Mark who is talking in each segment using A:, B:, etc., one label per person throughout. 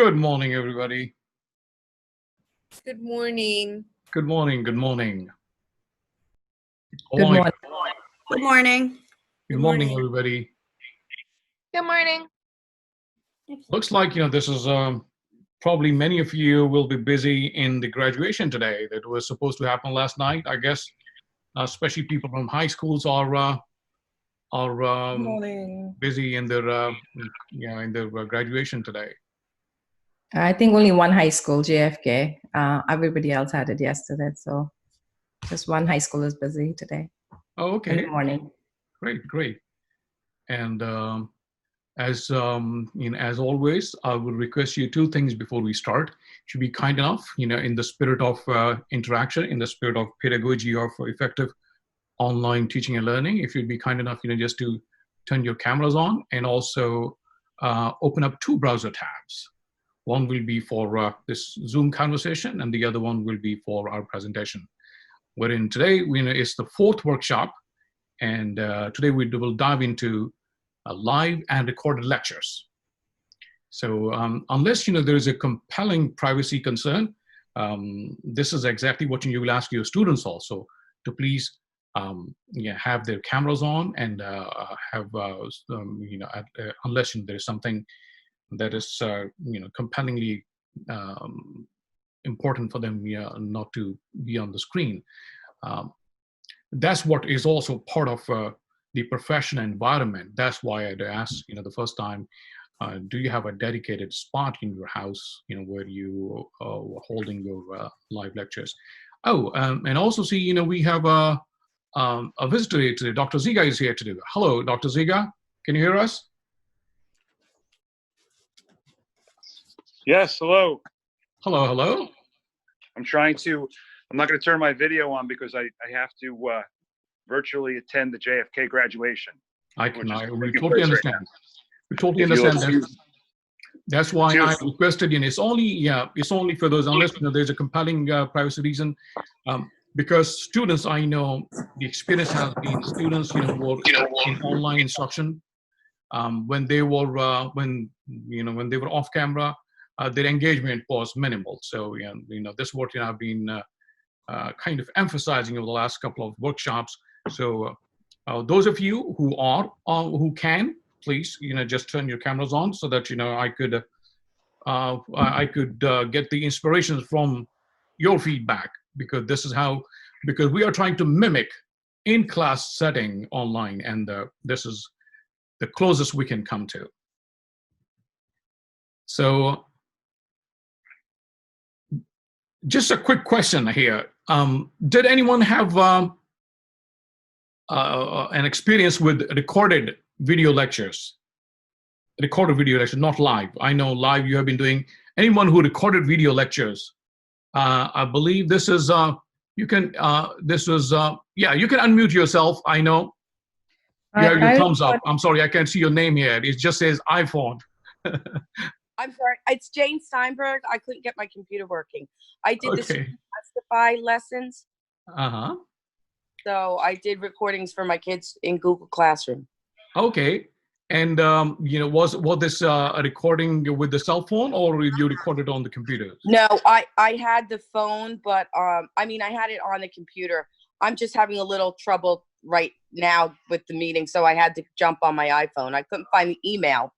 A: Good morning, everybody.
B: Good morning.
A: Good morning. Good morning.
C: Good morning.
D: Good morning.
A: Good morning, everybody.
B: Good morning.
A: Looks like, this is probably many of you will be busy in the graduation today. That was supposed to happen last night, I guess. Especially people from high schools are busy in their graduation today.
C: I think only one high school, JFK. Everybody else had it yesterday, so just one high school is busy today.
A: Oh, okay.
C: In the morning.
A: Great. And as always, I will request you two things before we start. To be kind enough, in the spirit of interaction, in the spirit of pedagogy of effective online teaching and learning, if you'd be kind enough, just to turn your cameras on and also open up two browser tabs. One will be for this Zoom conversation, and the other one will be for our presentation. Wherein today, it's the fourth workshop, and today we will dive into live and recorded lectures. So unless there is a compelling privacy concern, this is exactly what you will ask your students also to please have their cameras on and unless there is something that is compellingly important for them not to be on the screen. That's what is also part of the professional environment. That's why I'd asked the first time, do you have a dedicated spot in your house where you are holding your live lectures? Oh, and also see we have a visitor here today. Dr. Ziga is here today. Hello, Dr. Ziga, can you hear us?
E: Yes, hello.
A: Hello.
E: I'm not going to turn my video on because I have to virtually attend the JFK graduation.
A: We totally understand. We totally understand that. That's why I requested, it's only for those, unless there's a compelling privacy reason. Because students, I know the experience has been students, who were in online instruction, when they were off camera, their engagement was minimal. So this is what I've been kind of emphasizing over the last couple of workshops. So those of you who can, please just turn your cameras on so that I could get the inspirations from your feedback, because this is because we are trying to mimic in-class setting online, and this is the closest we can come to. So just a quick question here. Did anyone have an experience with recorded video lectures? Recorded video lectures, not live. I know live you have been doing. Anyone who recorded video lectures? I believe this is, you can unmute yourself. I know. You have your thumbs up. I'm sorry, I can't see your name here. It just says iPhone.
B: I'm sorry, it's Jane Steinberg. I couldn't get my computer working. I did the Screencastify lessons.
A: Uh-huh.
B: So I did recordings for my kids in Google Classroom.
A: Okay. And, was this a recording with the cell phone, or you recorded on the computer?
B: No, I had the phone, but I had it on the computer. I'm just having a little trouble right now with the meeting, so I had to jump on my iPhone. I couldn't find the email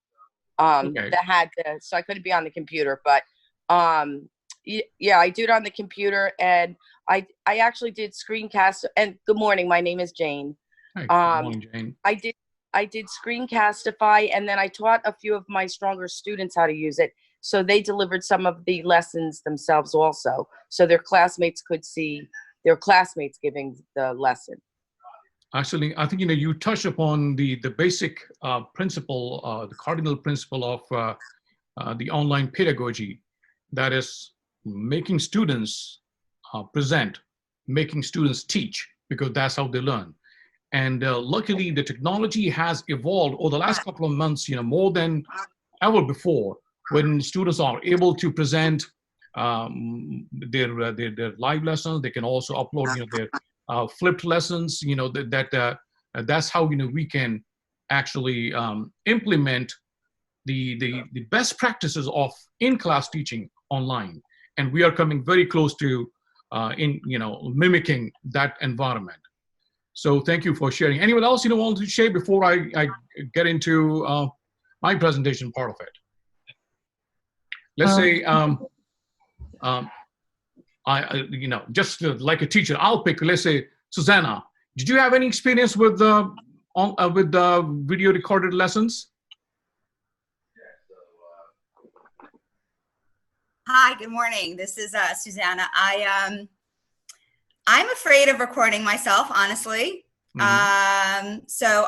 B: that had so I couldn't be on the computer. But yeah, I do it on the computer, and I actually did Screencast. And good morning, my name is Jane.
A: Hi, good morning, Jane.
B: I did Screencastify, and then I taught a few of my stronger students how to use it. So they delivered some of the lessons themselves also, so their classmates could see their classmates giving the lesson.
A: Actually, I think you touched upon the basic principle, the cardinal principle of the online pedagogy, that is making students present, making students teach, because that's how they learn. And luckily, the technology has evolved over the last couple of months, more than ever before, when students are able to present their live lessons. They can also upload their flipped lessons. That's how we can actually implement the best practices of in-class teaching online, and we are coming very close to mimicking that environment. So thank you for sharing. Anyone else want to share before I get into my presentation part of it? Let's say just like a teacher, I'll pick. Let's say Susanna. Did you have any experience with video recorded lessons?
D: Hi, good morning. This is Susanna. I'm afraid of recording myself, honestly.
A: Mm-hmm.
D: So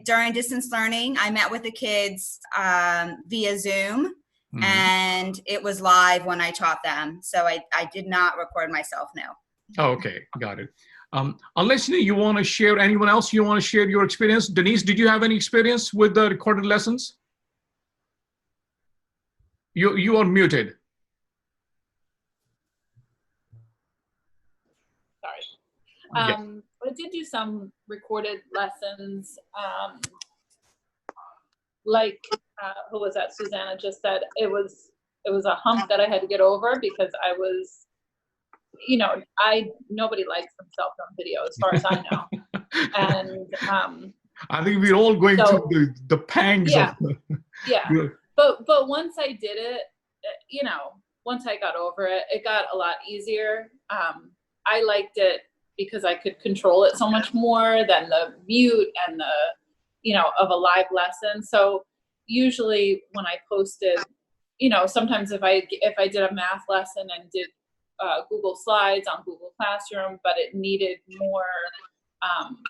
D: during distance learning, I met with the kids via Zoom,
A: Mm-hmm.
D: and it was live when I taught them. So I did not record myself, no.
A: Oh, okay, got it. Unless you want to share, anyone else you want to share your experience? Denise, did you have any experience with the recorded lessons? You are muted.
F: Sorry.
A: Yes.
F: I did do some recorded lessons. Like who was that? Susanna just said it was a hump that I had to get over because I was, nobody likes themselves on video as far as I know. And
A: I think we're all going through the pangs
F: yeah,
A: of
F: yeah. But once I did it, once I got over it, it got a lot easier. I liked it because I could control it so much more than the mute and the, of a live lesson. So usually when I posted, sometimes if I did a math lesson and did Google Slides on Google Classroom, but it needed more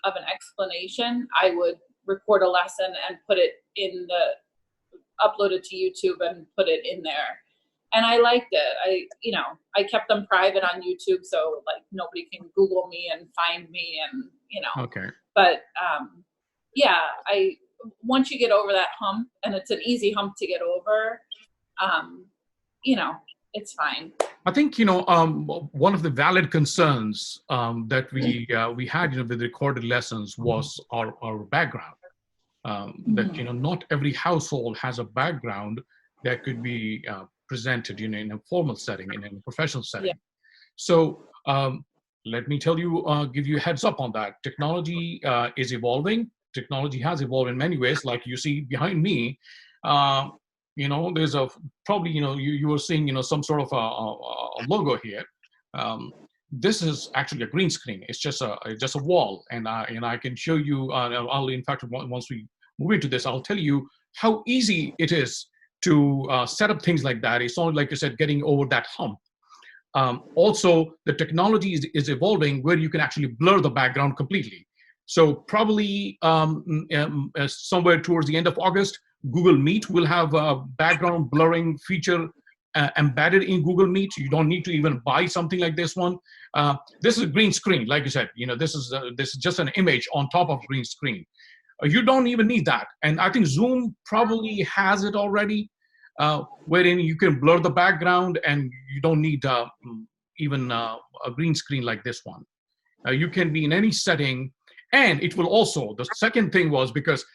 F: of an explanation, I would record a lesson and put it upload it to YouTube and put it in there. And I liked it. I kept them private on YouTube, so like nobody can Google me and find me, and
A: Okay.
F: But yeah, once you get over that hump, and it's an easy hump to get over, it's fine.
A: I think one of the valid concerns that we had with recorded lessons was our background. That not every household has a background that could be presented in a formal setting, in a professional setting.
F: Yeah.
A: So let me give you a heads up on that. Technology is evolving. Technology has evolved in many ways, like you see behind me. There's probably you were seeing some sort of a logo here. This is actually a green screen. It's just a wall, and I can show you. I'll in fact once we move into this, I'll tell you how easy it is to set up things like that. It's only, like you said, getting over that hump. Also, the technology is evolving where you can actually blur the background completely. So probably somewhere towards the end of August, Google Meet will have a background blurring feature embedded in Google Meet. You don't need to even buy something like this one. This is a green screen, like you said. This is just an image on top of green screen. You don't even need that. And I think Zoom probably has it already, wherein you can blur the background and you don't need even a green screen like this one. You can be in any setting, and it will also, the second thing was because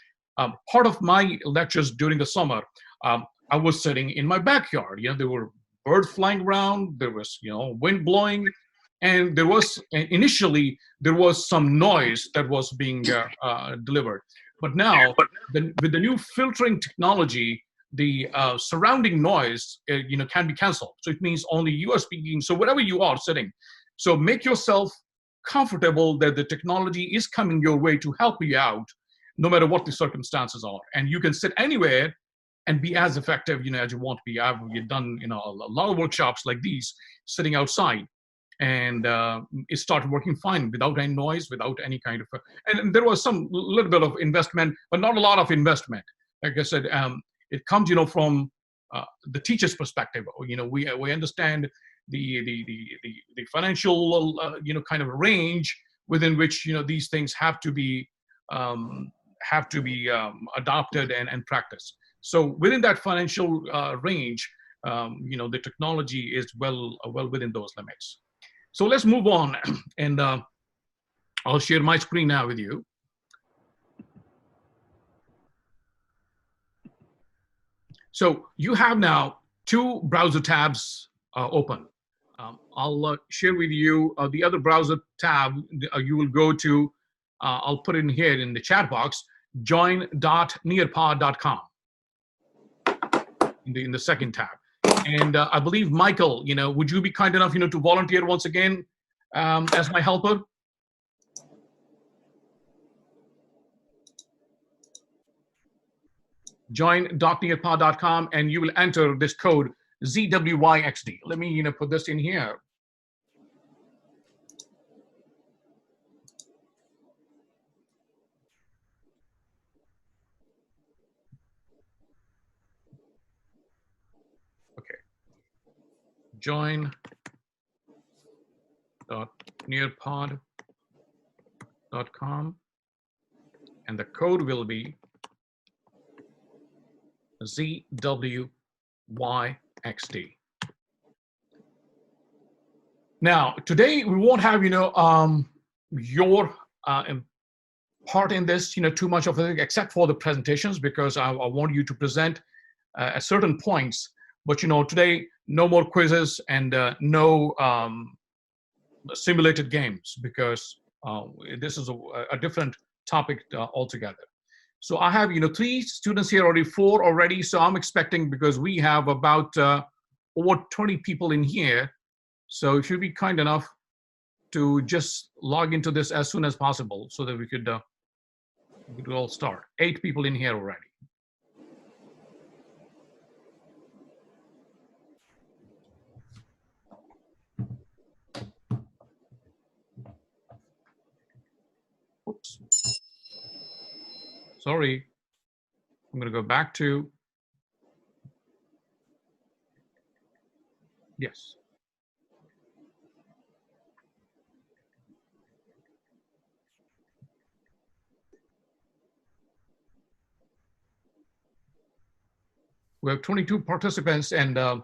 A: part of my lectures during the summer, I was sitting in my backyard. There were birds flying around, there was wind blowing, and initially there was some noise that was being delivered. But now, with the new filtering technology, the surrounding noise can be canceled. So it means only you are speaking. So wherever you are sitting, so make yourself comfortable that the technology is coming your way to help you out, no matter what the circumstances are. And you can sit anywhere and be as effective as you want to be. I've done a lot of workshops like these sitting outside, and it started working fine without any noise, without any kind of and there was some little bit of investment, but not a lot of investment. Like I said, it comes from the teacher's perspective. We understand the financial kind of range within which these things have to be adopted and practiced. So within that financial range, the technology is well within those limits. So let's move on, and I'll share my screen now with you. So you have now 2 browser tabs open. I'll share with you the other browser tab. You will go to, I'll put it in here in the chat box, join.nearpod.com in the second tab. And I believe, Michael, would you be kind enough, to volunteer once again as my helper? Join.nearpod.com, and you will enter this code ZWYXD. Let me, put this in here. Okay. Join.nearpod.com, and the code will be ZWYXD. Now, today we won't have, your part in this, too much of it, except for the presentations, because I want you to present at certain points. But, today, no more quizzes and no simulated games, because this is a different topic altogether. So I have, 3 students here already, 4 already. So I'm expecting, because we have about over 20 people in here. So if you'd be kind enough to just log into this as soon as possible so that we could all start. 8 people in here already. Oops. Sorry. I'm going to go back to, yes. We have 22 participants, and there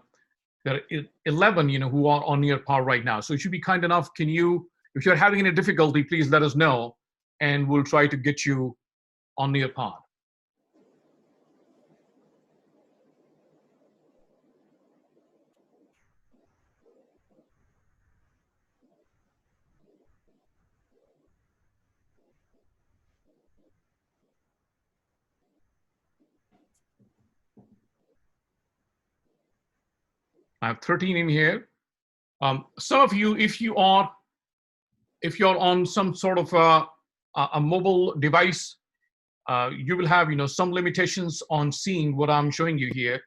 A: are 11, who are on Nearpod right now. So if you'd be kind enough, if you're having any difficulty, please let us know, and we'll try to get you on Nearpod. I have 13 in here. Some of you, if you're on some sort of a mobile device, you will have, some limitations on seeing what I'm showing you here.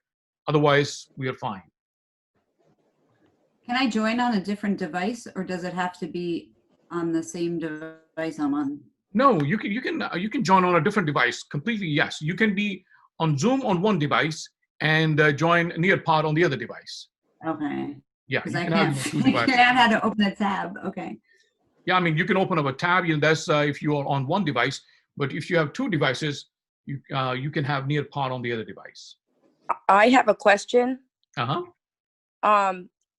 A: Otherwise, we are fine.
G: Can I join on a different device, or does it have to be on the same device I'm on?
A: No, you can join on a different device completely. Yes, you can be on Zoom on one device and join Nearpod on the other device.
G: Okay.
A: Yeah,
G: Because I can't figure out how to open a tab. Okay.
A: Yeah, I mean, you can open up a tab. That's if you are on one device. But if you have 2 devices, you can have Nearpod on the other device.
B: I have a question.
A: Uh-huh.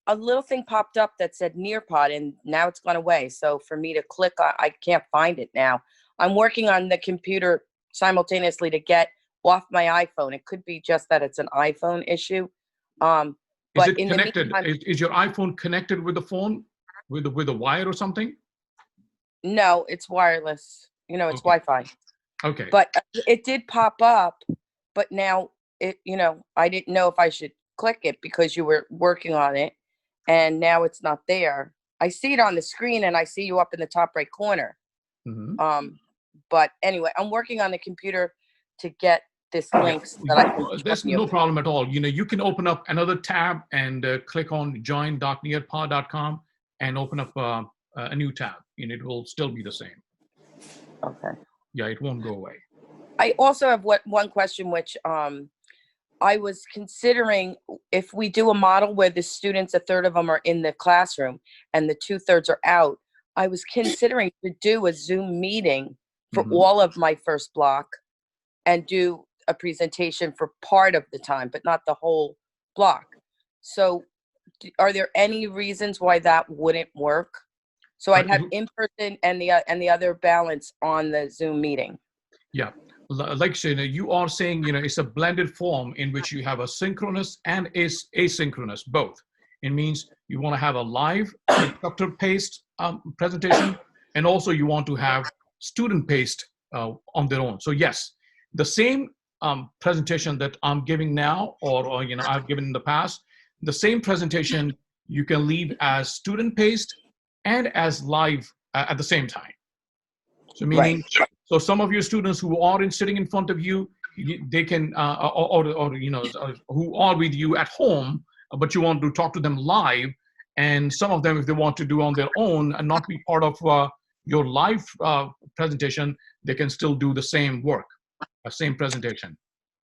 B: A little thing popped up that said Nearpod, and now it's gone away. So for me to click on, I can't find it now. I'm working on the computer simultaneously to get off my iPhone. It could be just that it's an iPhone issue.
A: Is it connected? Is your iPhone connected with the phone, with a wire or something?
B: No, it's wireless. It's
A: Okay.
B: Wi-Fi.
A: Okay.
B: But it did pop up, but now I didn't know if I should click it because you were working on it, and now it's not there. I see it on the screen, and I see you up in the top right corner.
A: Mm-hmm.
B: But anyway, I'm working on the computer to get this link so that I can
A: There's no problem at all. You can open up another tab and click on join.nearpod.com and open up a new tab, and it will still be the same.
B: Okay.
A: Yeah, it won't go away.
B: I also have one question, which I was considering if we do a model where the students, 1/3 of them are in the classroom and the 2/3 are out. I was considering to do a Zoom meeting for all of my first block and do a presentation for part of the time, but not the whole block. So are there any reasons why that wouldn't work? So I'd have in person and the other balance on the Zoom meeting.
A: Yeah. like you know, you are saying, you know, it's a blended form in which you have a synchronous and asynchronous both. It means you want to have a live instructor-paced presentation, and also you want to have student-paced on their own. So yes, the same presentation that I'm giving now, or you know, I've given in the past, the same presentation you can leave as student-paced and as live at the same time. So meaning, so some of your students who are sitting in front of you, they can, or you know, who are with you at home, but you want to talk to them live, and some of them, if they want to do on their own and not be part of your live presentation, they can still do the same work, same presentation.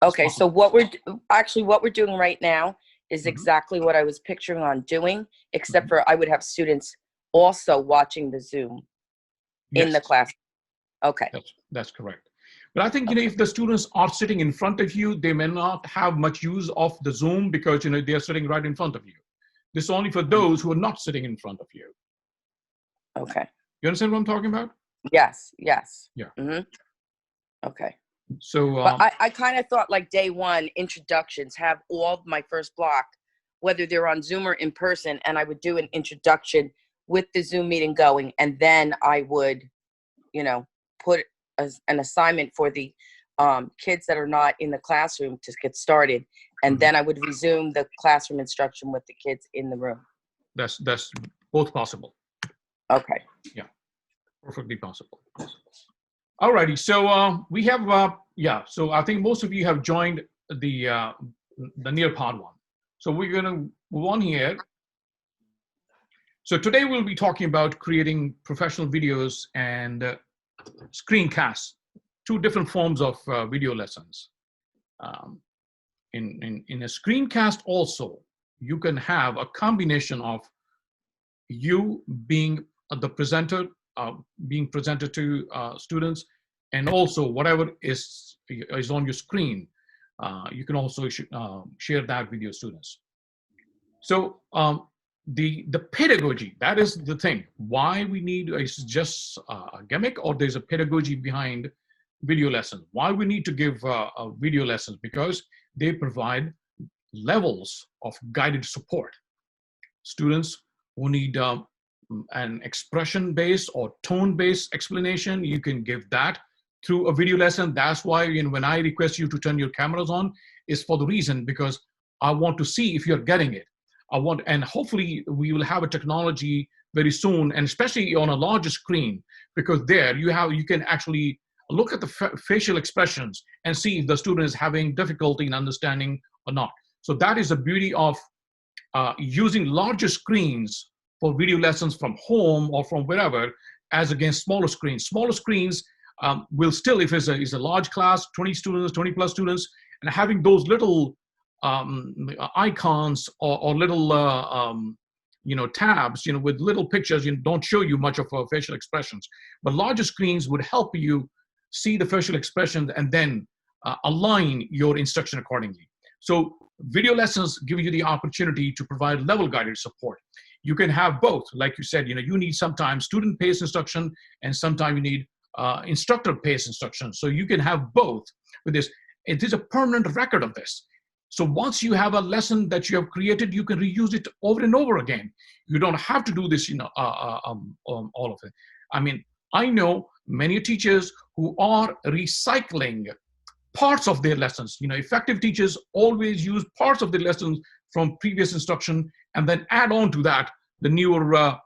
B: Okay, so what we're doing right now is exactly what I was picturing on doing, except for I would have students also watching the Zoom in the class. Okay.
A: That's correct. But I think, you know, if the students are sitting in front of you, they may not have much use of the Zoom because, you know, they're sitting right in front of you. This is only for those who are not sitting in front of you.
B: Okay.
A: You understand what I'm talking about?
B: Yes, yes.
A: Yeah.
B: Okay.
A: So
B: but I kind of thought like day one, introductions, have all my first block, whether they're on Zoom or in person, and I would do an introduction with the Zoom meeting going, and then I would, you know, put an assignment for the kids that are not in the classroom to get started, and then I would resume the classroom instruction with the kids in the room.
A: That's both possible.
B: Okay.
A: Yeah, perfectly possible. Alrighty, so we have so I think most of you have joined the Nearpod one. So we're gonna move on here. So today we'll be talking about creating professional videos and screencasts, two different forms of video lessons. In a screencast also, you can have a combination of you being the presenter, being presented to students, and also whatever is on your screen, you can also share that with your students. So the pedagogy, that is the thing. Why we need, is just a gimmick, or there's a pedagogy behind video lessons? Why we need to give video lessons? Because they provide levels of guided support. Students who need an expression-based or tone-based explanation, you can give that through a video lesson. That's why, you know, when I request you to turn your cameras on, is for the reason because I want to see if you're getting it. And hopefully we will have a technology very soon, and especially on a larger screen, because there you can actually look at the facial expressions and see if the student is having difficulty in understanding or not. So that is the beauty of using larger screens for video lessons from home or from wherever, as against smaller screens. Smaller screens will still, if it's a large class, 20 students, 20 plus students, and having those little icons or little you know, tabs, you know, with little pictures, don't show you much of facial expressions. But larger screens would help you see the facial expressions and then align your instruction accordingly. So video lessons give you the opportunity to provide level guided support. You can have both, like you said, you know, you need sometimes student-paced instruction and sometimes you need instructor-paced instruction. So you can have both with this. It is a permanent record of this. So once you have a lesson that you have created, you can reuse it over and over again. You don't have to do this, you know, all of it. I mean, I know many teachers who are recycling parts of their lessons. You know, effective teachers always use parts of the lessons from previous instruction and then add on to that the newer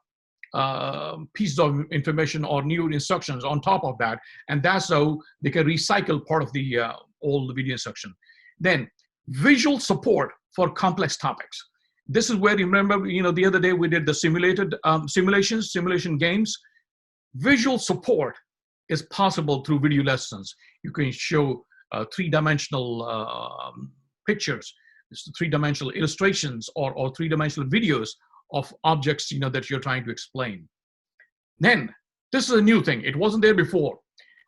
A: pieces of information or new instructions on top of that. And that's how they can recycle part of the all the video instruction. Then visual support for complex topics. This is where, you remember, you know, the other day we did the simulation games. Visual support is possible through video lessons. You can show three-dimensional pictures, three-dimensional illustrations, or three-dimensional videos of objects, you know, that you're trying to explain. Then, this is a new thing. It wasn't there before.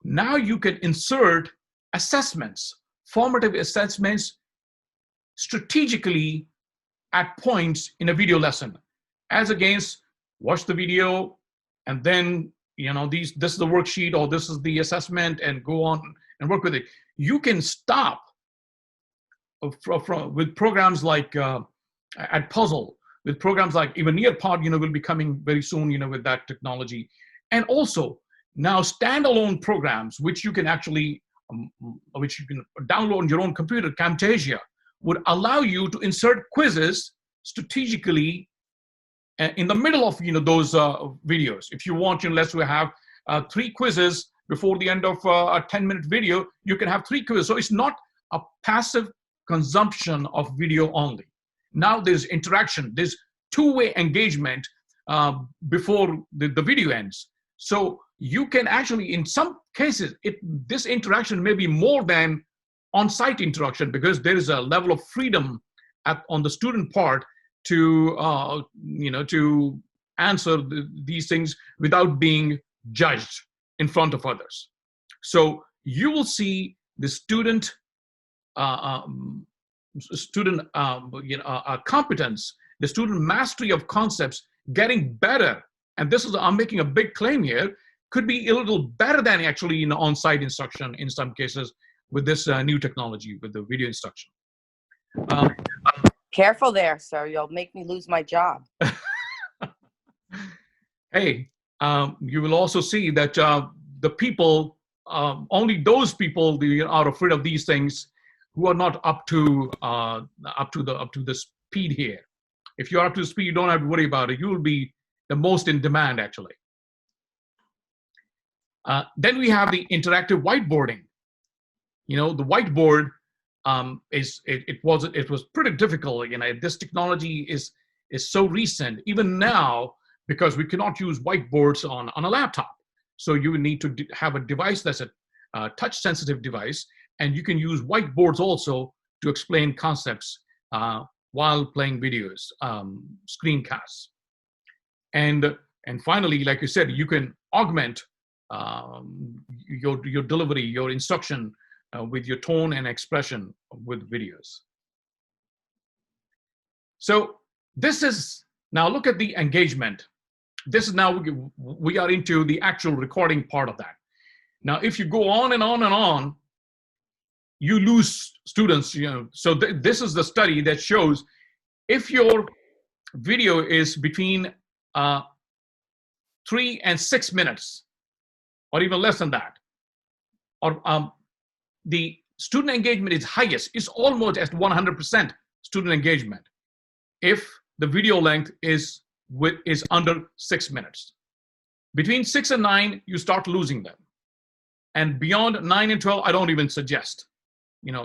A: Now you can insert assessments, formative assessments, strategically at points in a video lesson, as against watch the video and then, you know, this is the worksheet or this is the assessment and go on and work with it. You can stop with programs like at Puzzle, with programs like even Nearpod, will be coming very soon, with that technology. And also now standalone programs, which you can actually, which you can download on your own computer, Camtasia, would allow you to insert quizzes strategically in the middle of, those videos. If you want, let's have 3 quizzes before the end of a 10-minute video, you can have 3 quizzes. So it's not a passive consumption of video only. Now there's interaction, there's two-way engagement before the video ends. So you can actually, in some cases, this interaction may be more than on-site interaction, because there is a level of freedom on the student part to, to answer these things without being judged in front of others. So you will see the student competence, the student mastery of concepts getting better. And this is, I'm making a big claim here, could be a little better than actually on-site instruction in some cases with this new technology, with the video instruction.
B: Careful there, sir. You'll make me lose my job.
A: Hey, you will also see that the people, only those people that are afraid of these things who are not up to the speed here. If you're up to speed, you don't have to worry about it. You will be the most in demand, actually. Then we have the interactive whiteboarding. The whiteboard it was pretty difficult. This technology is so recent, even now, because we cannot use whiteboards on a laptop. So you need to have a device that's a touch-sensitive device, and you can use whiteboards also to explain concepts while playing videos, screencasts. And finally, like you said, you can augment your delivery, your instruction with your tone and expression with videos. So this is, now look at the engagement. This is now, we are into the actual recording part of that. Now, if you go on and on and on, you lose students, So this is the study that shows if your video is between 3 and 6 minutes, or even less than that, or the student engagement is highest, it's almost at 100% student engagement if the video length is under 6 minutes. Between 6 and 9, you start losing them. And beyond 9 and 12, I don't even suggest.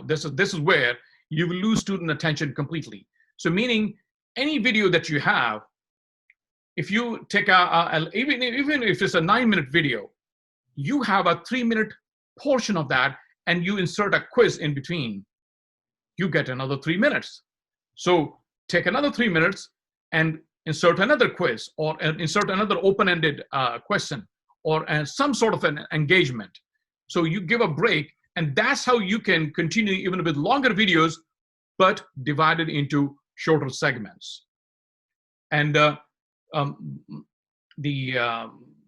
A: This is where you will lose student attention completely. So meaning any video that you have, if you take even if it's a 9-minute video, you have a 3-minute portion of that, and you insert a quiz in between, you get another 3 minutes. So take another 3 minutes and insert another quiz, or insert another open-ended question, or some sort of an engagement. So you give a break, and that's how you can continue even with longer videos, but divided into shorter segments. And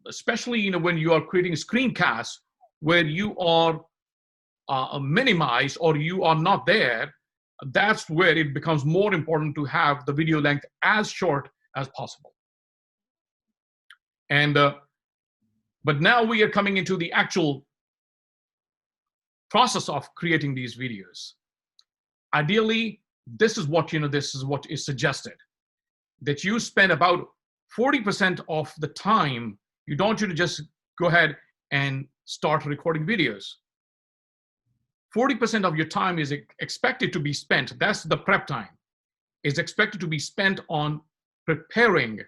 A: especially when you are creating screencasts where you are minimized or you are not there, that's where it becomes more important to have the video length as short as possible. And but now we are coming into the actual process of creating these videos. Ideally, this is what is suggested, that you spend about 40% of the time. You don't want you to just go ahead and start recording videos. 40% of your time is expected to be spent, that's the prep time, is expected to be spent on preparing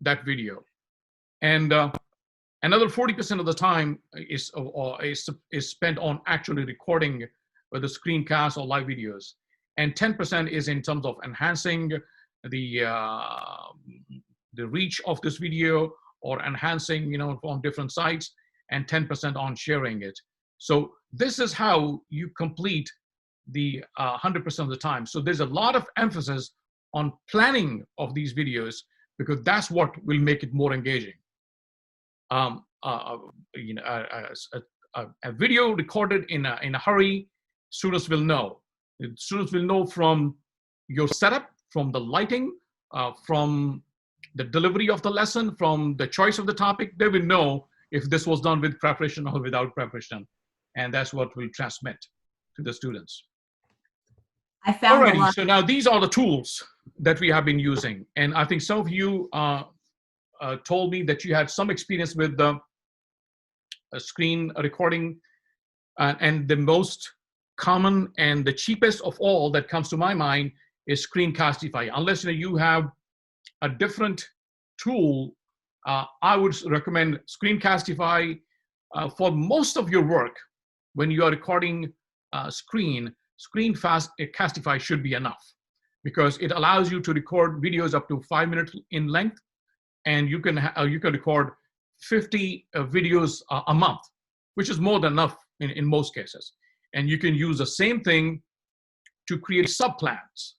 A: that video. And another 40% of the time is spent on actually recording whether screencasts or live videos. And 10% is in terms of enhancing the reach of this video, or enhancing, on different sites, and 10% on sharing it. So this is how you complete the 100% of the time. So there's a lot of emphasis on planning of these videos, because that's what will make it more engaging. A a video recorded in a hurry, students will know. Students will know from your setup, from the lighting, from the delivery of the lesson, from the choice of the topic. They will know if this was done with preparation or without preparation. And that's what we'll transmit to the students.
G: I found a
A: Alrighty,
G: lot.
A: so now these are the tools that we have been using. And I think some of you told me that you had some experience with the screen recording. And the most common and the cheapest of all that comes to my mind is Screencastify. Unless you have a different tool, I would recommend Screencastify for most of your work. When you are recording Screencastify should be enough, because it allows you to record videos up to 5 minutes in length, and you can record 50 videos a month, which is more than enough in most cases. And you can use the same thing to create subplans.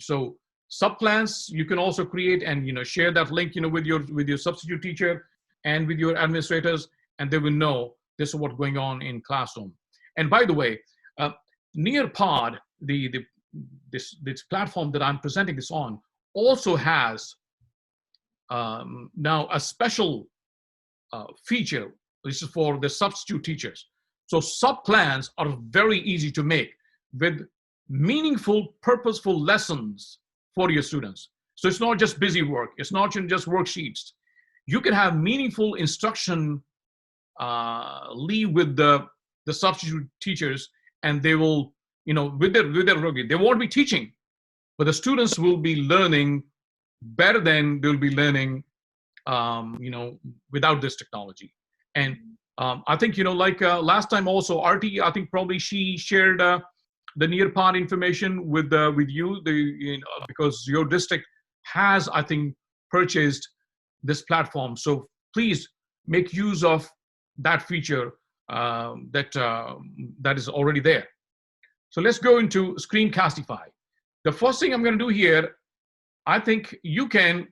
A: So subplans you can also create and share that link with your substitute teacher and with your administrators, and they will know this is what's going on in classroom. And by the way, Nearpod, this platform that I'm presenting this on, also has now a special feature. This is for the substitute teachers. So subplans are very easy to make with meaningful, purposeful lessons for your students. So it's not just busy work. It's not just worksheets. You can have meaningful instruction leave with the substitute teachers, and they will, with their work, they won't be teaching, but the students will be learning better than they'll be learning, without this technology. And I think, like last time also, RT, I think probably she shared the Nearpod information with you, because your district has, I think, purchased this platform. So please make use of that feature that is already there. So let's go into Screencastify. The first thing I'm going to do here, I think you can,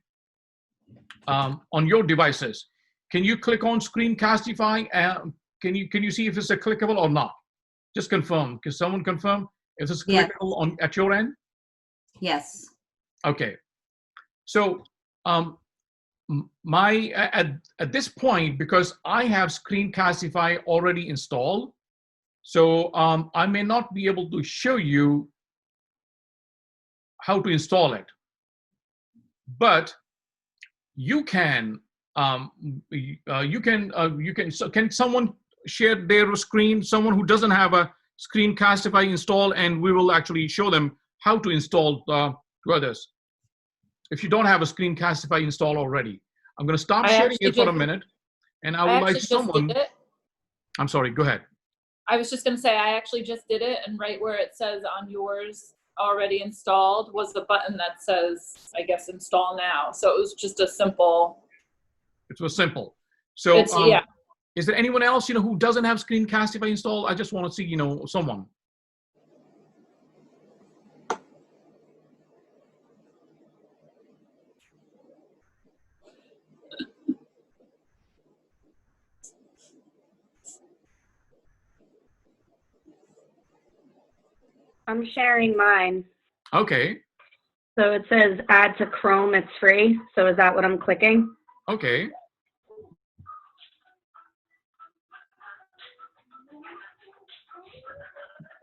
A: on your devices, can you click on Screencastify? Can you see if it's a clickable or not? Just confirm. Can someone confirm if it's clickable at your end?
G: Yes.
A: Okay. So at this point, because I have Screencastify already installed, so I may not be able to show you how to install it, but you can. So can someone share their screen? Someone who doesn't have a Screencastify installed, and we will actually show them how to install to others. If you don't have a Screencastify installed already, I'm going to stop sharing it for a minute, and I would like someone. I'm sorry. Go ahead.
F: I was just going to say I actually just did it, and right where it says on yours already installed was the button that says, I guess, install now. So it was just a simple. It
A: was simple. So is there anyone else who doesn't have Screencastify installed? I just want to see someone.
H: I'm sharing mine.
A: Okay.
H: So it says add to Chrome, it's free. So is that what I'm clicking?
A: Okay.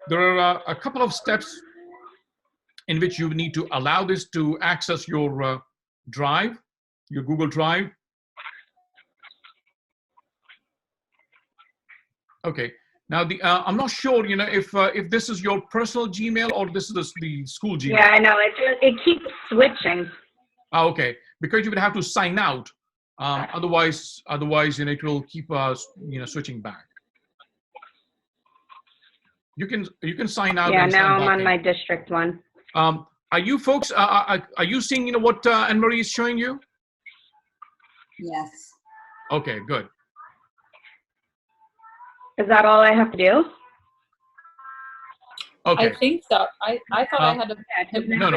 A: There are a couple of steps in which you need to allow this to access your drive, your Google Drive. Okay. Now, I'm not sure, if this is your personal Gmail or this is the school Gmail.
H: Yeah, I know. It keeps switching.
A: Oh, okay. Because you would have to sign out. Otherwise, it will keep switching back. You can sign out.
H: Yeah,
A: and
H: now
A: sign
H: I'm
A: back
H: on
A: in.
H: my district one.
A: Are you folks? Are you seeing what Anne-Marie is showing you?
G: Yes.
A: Okay, good.
H: Is that all I have to do?
A: Okay.
F: I think so. I thought I had to.
A: No.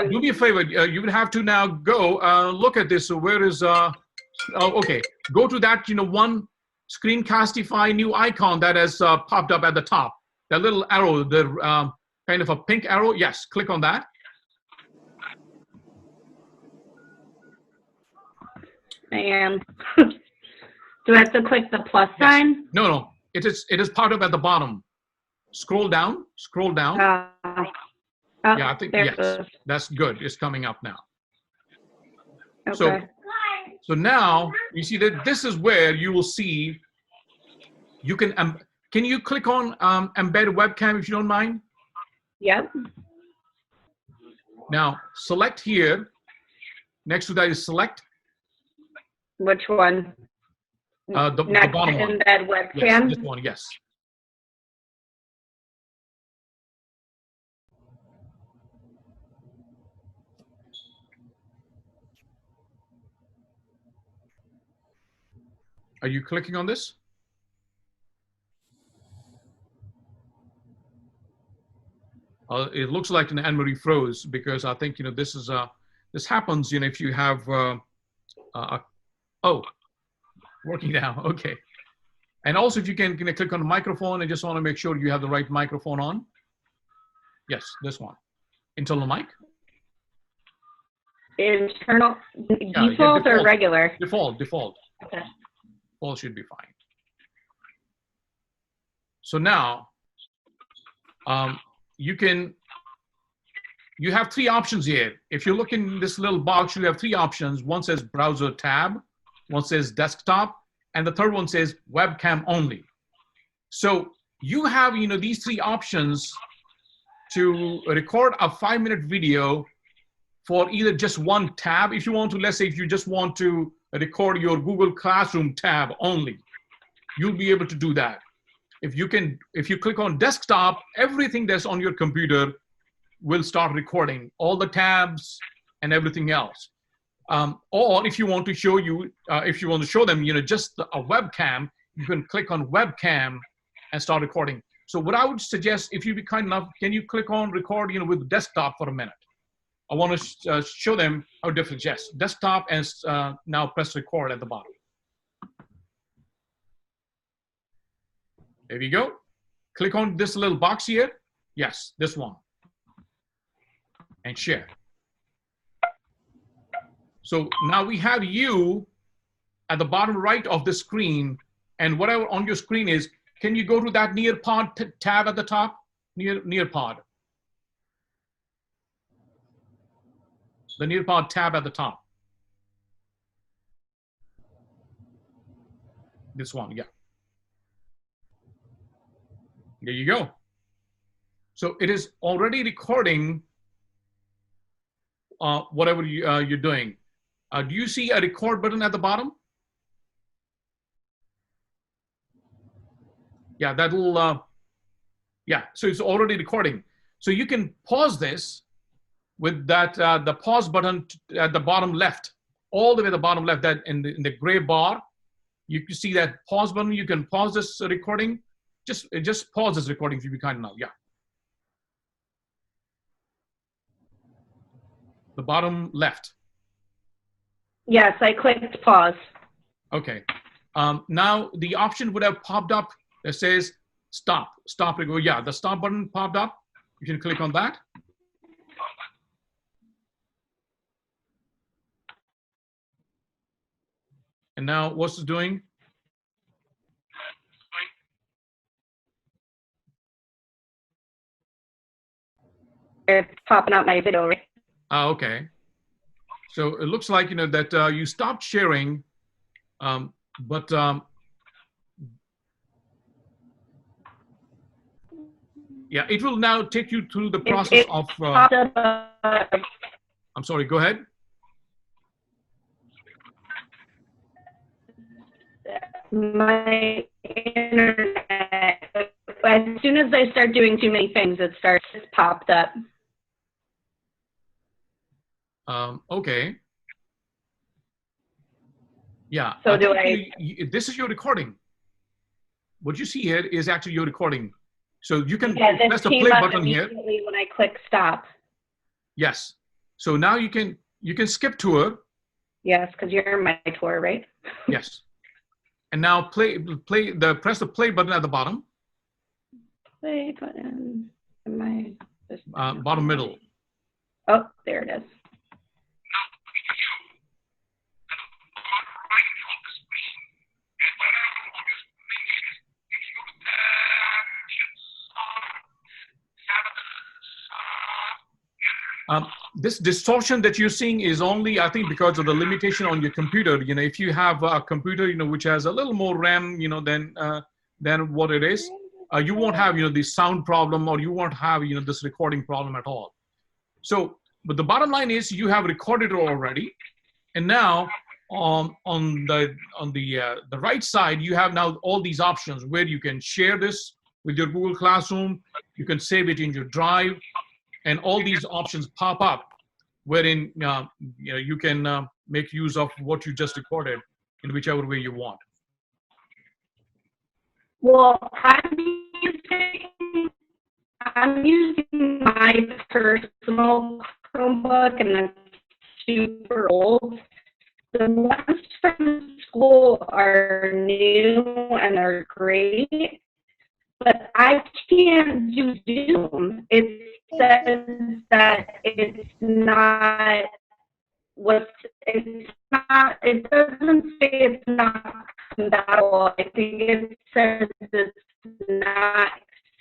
A: Do me a favor. You would have to now go look at this. So where is? Okay. Go to that one Screencastify new icon that has popped up at the top. That little arrow, the kind of a pink arrow. Yes, click on that.
H: I am. Do I have to click the plus sign?
A: No, no. It is popped up at the bottom. Scroll down. Scroll down.
H: Oh,
A: Yeah, I think
H: there
A: yes.
H: it is.
A: That's good. It's coming up now.
H: Okay.
A: So now you see that this is where you will see. You can you click on embed webcam if you don't mind?
H: Yep.
A: Now select here. Next to that is select.
H: Which one?
A: The
H: Next
A: bottom
H: to
A: one.
H: embed webcam.
A: Yes, this one, yes. Are you clicking on this? It looks like Anne-Marie froze because I think this is this happens if you have oh, working now. Okay. And also if you can click on the microphone, I just want to make sure you have the right microphone on. Yes, this one. Internal mic.
H: Internal,
A: Yeah,
H: default or regular?
A: Default.
H: Okay.
A: All should be fine. So now, you have three options here. If you look in this little box, you have three options. One says browser tab, one says desktop, and the third one says webcam only. So you have these three options to record a 5-minute video for either just one tab. If you want to, let's say if you just want to record your Google Classroom tab only, you'll be able to do that. If you click on desktop, everything that's on your computer will start recording, all the tabs and everything else. Or if you want to show them, just a webcam, you can click on webcam and start recording. So what I would suggest, if you'd be kind enough, can you click on record, with desktop for a minute? I want to show them how different. Yes, desktop, and now press record at the bottom. There you go. Click on this little box here. Yes, this one. And share. So now we have you at the bottom right of the screen, and whatever on your screen is, can you go to that Nearpod tab at the top? Nearpod. The Nearpod tab at the top. This one, yeah. There you go. So it is already recording whatever you're doing. Do you see a record button at the bottom? Yeah, that'll, yeah, so it's already recording. So you can pause this with that, the pause button at the bottom left, all the way to the bottom left, that in the gray bar, you can see that pause button. You can pause this recording. Just pause this recording if you be kind enough, yeah. The bottom left.
H: Yes, I clicked pause.
A: Okay. Now the option would have popped up that says stop record. Yeah, the stop button popped up. You can click on that. And now what's it doing?
H: It's popping up my video.
A: Okay. So it looks like that you stopped sharing, but yeah, it will now take you through the process of. I'm sorry. Go ahead.
H: My internet. As soon as I start doing too many things, it starts popped up.
A: Okay. Yeah.
H: So
A: this is your recording. What you see here is actually your recording. So you can
H: press
A: the play button here.
H: When I click stop.
A: Yes. So now you can skip tour.
H: Yes, because you're my tour, right?
A: Yes. And now press the play button at the bottom.
H: Play button. Am I just
A: Bottom middle.
H: Oh, there it is.
A: This distortion that you're seeing is only, I think, because of the limitation on your computer. You know, if you have a computer, you know, which has a little more RAM, you know, than what it is, you won't have, you know, the sound problem, or you won't have, you know, this recording problem at all. So, but the bottom line is you have recorded it already, and now on the right side, you have now all these options where you can share this with your Google Classroom. You can save it in your Drive. And all these options pop up, wherein you know, you can make use of what you just recorded in whichever way you want.
H: Well, I'm using my personal Chromebook, and it's super old. The ones from school are new and are great, but I can't do Zoom. It says that it doesn't say it's not compatible. I think it says it's not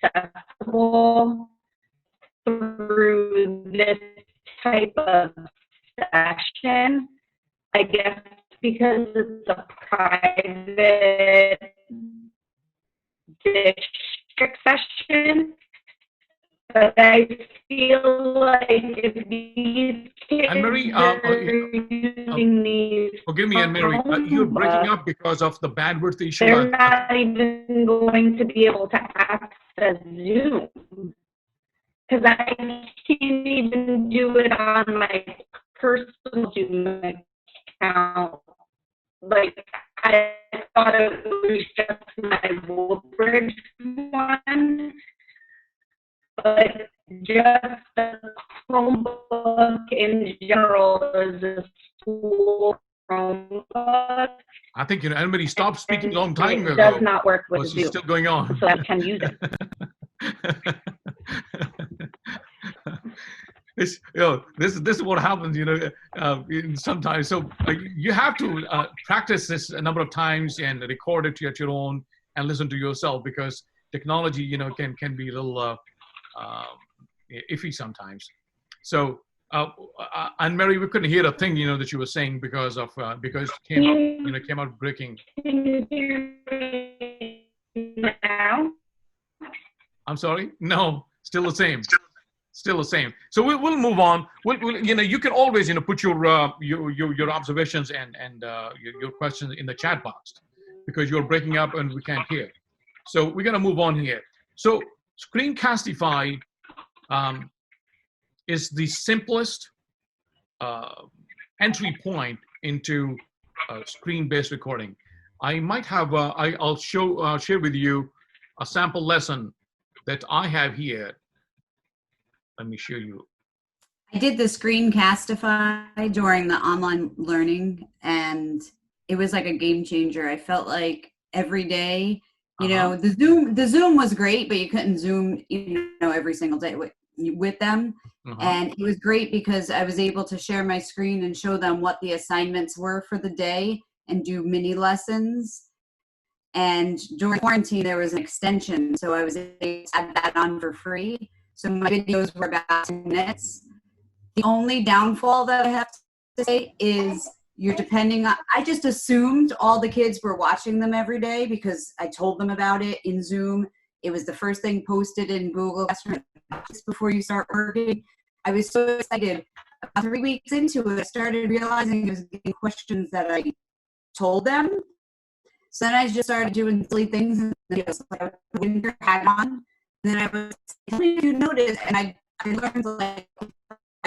H: accessible through this type of session. I guess because it's a private district session. But I feel like if these kids
A: Anne-Marie,
H: are using these,
A: forgive me, Anne-Marie, you're breaking up because of the bandwidth issue.
H: they're not even going to be able to access Zoom. Because I can't even do it on my personal Zoom account. Like, I thought it was just my Woodbridge one. But just the Chromebook in general is a school Chromebook.
A: I think, you know, Anne-Marie stopped speaking a long time ago.
H: It does not work with
A: But
H: Zoom.
A: she's still going on.
H: So I can use it.
A: This is what happens, you know, sometimes. So you have to practice this a number of times and record it at your own and listen to yourself, because technology, you know, can be a little iffy sometimes. So, Anne-Marie, we couldn't hear a thing, you know, that you were saying because it came out breaking.
H: Can you hear me now?
A: I'm sorry? No, still the same. Still the same. So we'll move on. We'll, you know, you can always, you know, put your observations and your questions in the chat box, because you're breaking up and we can't hear. So we're gonna move on here. So Screencastify is the simplest entry point into screen-based recording. I might have I'll share with you a sample lesson that I have here. Let me show you.
G: I did the Screencastify during the online learning, and it was like a game changer. I felt like every day, you know, the Zoom was great, but you couldn't Zoom, you know, every single day with them. And it was great because I was able to share my screen and show them what the assignments were for the day and do mini lessons. And during quarantine, there was an extension, so I was able to add that on for free. So my videos were about 2 minutes. The only downfall that I have to say is you're depending on, I just assumed all the kids were watching them every day because I told them about it in Zoom. It was the first thing posted in Google Classroom just before you start working. I was so excited. About 3 weeks into it, I started realizing I was getting questions that I told them. So then I just started doing silly things in the videos, like I put a winter hat on. Then I was, tell me if you noticed, and I learned like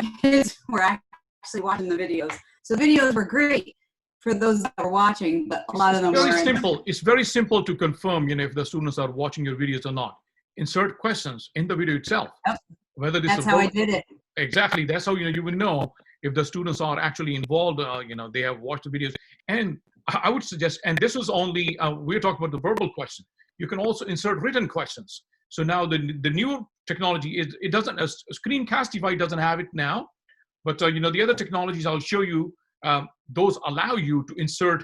G: my kids were actually watching the videos. So the videos were great for those that were watching, but a lot of them weren't.
A: Simple. It's very simple to confirm, you know, if the students are watching your videos or not. Insert questions in the video itself.
G: Yep.
A: Whether this
G: That's how I did it.
A: Exactly. That's how, you know, you will know if the students are actually involved. You know, they have watched the videos. And I would suggest, and this was only, we're talking about the verbal question. You can also insert written questions. So now the new technology is, it doesn't, Screencastify doesn't have it now, but you know, the other technologies I'll show you, those allow you to insert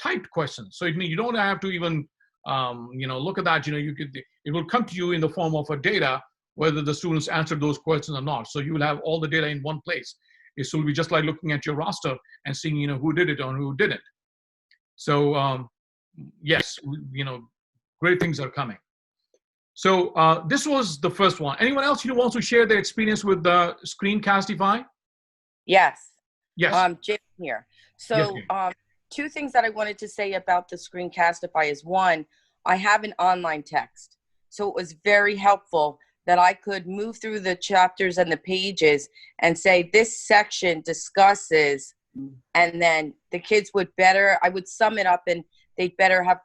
A: typed questions. So it means you don't have to even, you know, look at that. You know, you could, it will come to you in the form of a data, whether the students answered those questions or not. So you will have all the data in one place. It will be just like looking at your roster and seeing, you know, who did it or who didn't. So yes, you know, great things are coming. So this was the first one. Anyone else who wants to share their experience with the Screencastify?
B: Yes.
A: Yes.
B: Jim here. So two things that I wanted to say about the Screencastify is, one, I have an online text. So it was very helpful that I could move through the chapters and the pages and say, this section discusses, and then the kids would better, I would sum it up and they'd better have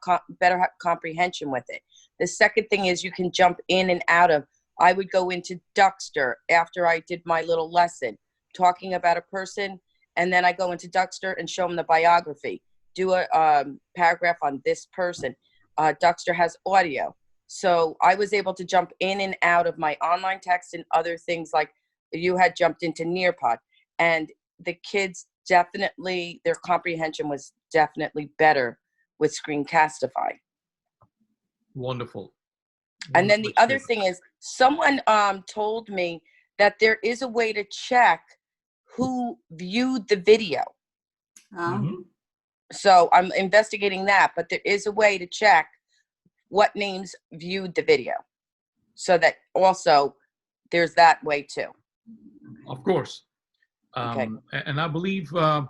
B: comprehension with it. The second thing is you can jump in and out of, I would go into Duckster after I did my little lesson, talking about a person, and then I go into Duckster and show them the biography, do a paragraph on this person. Duckster has audio. So I was able to jump in and out of my online text and other things, like you had jumped into Nearpod. And the kids definitely, their comprehension was definitely better with Screencastify.
A: Wonderful.
B: And then the other thing is, someone told me that there is a way to check who viewed the video. So I'm investigating that, but there is a way to check what names viewed the video. So that also there's that way too.
A: Of course.
B: Okay.
A: And I believe a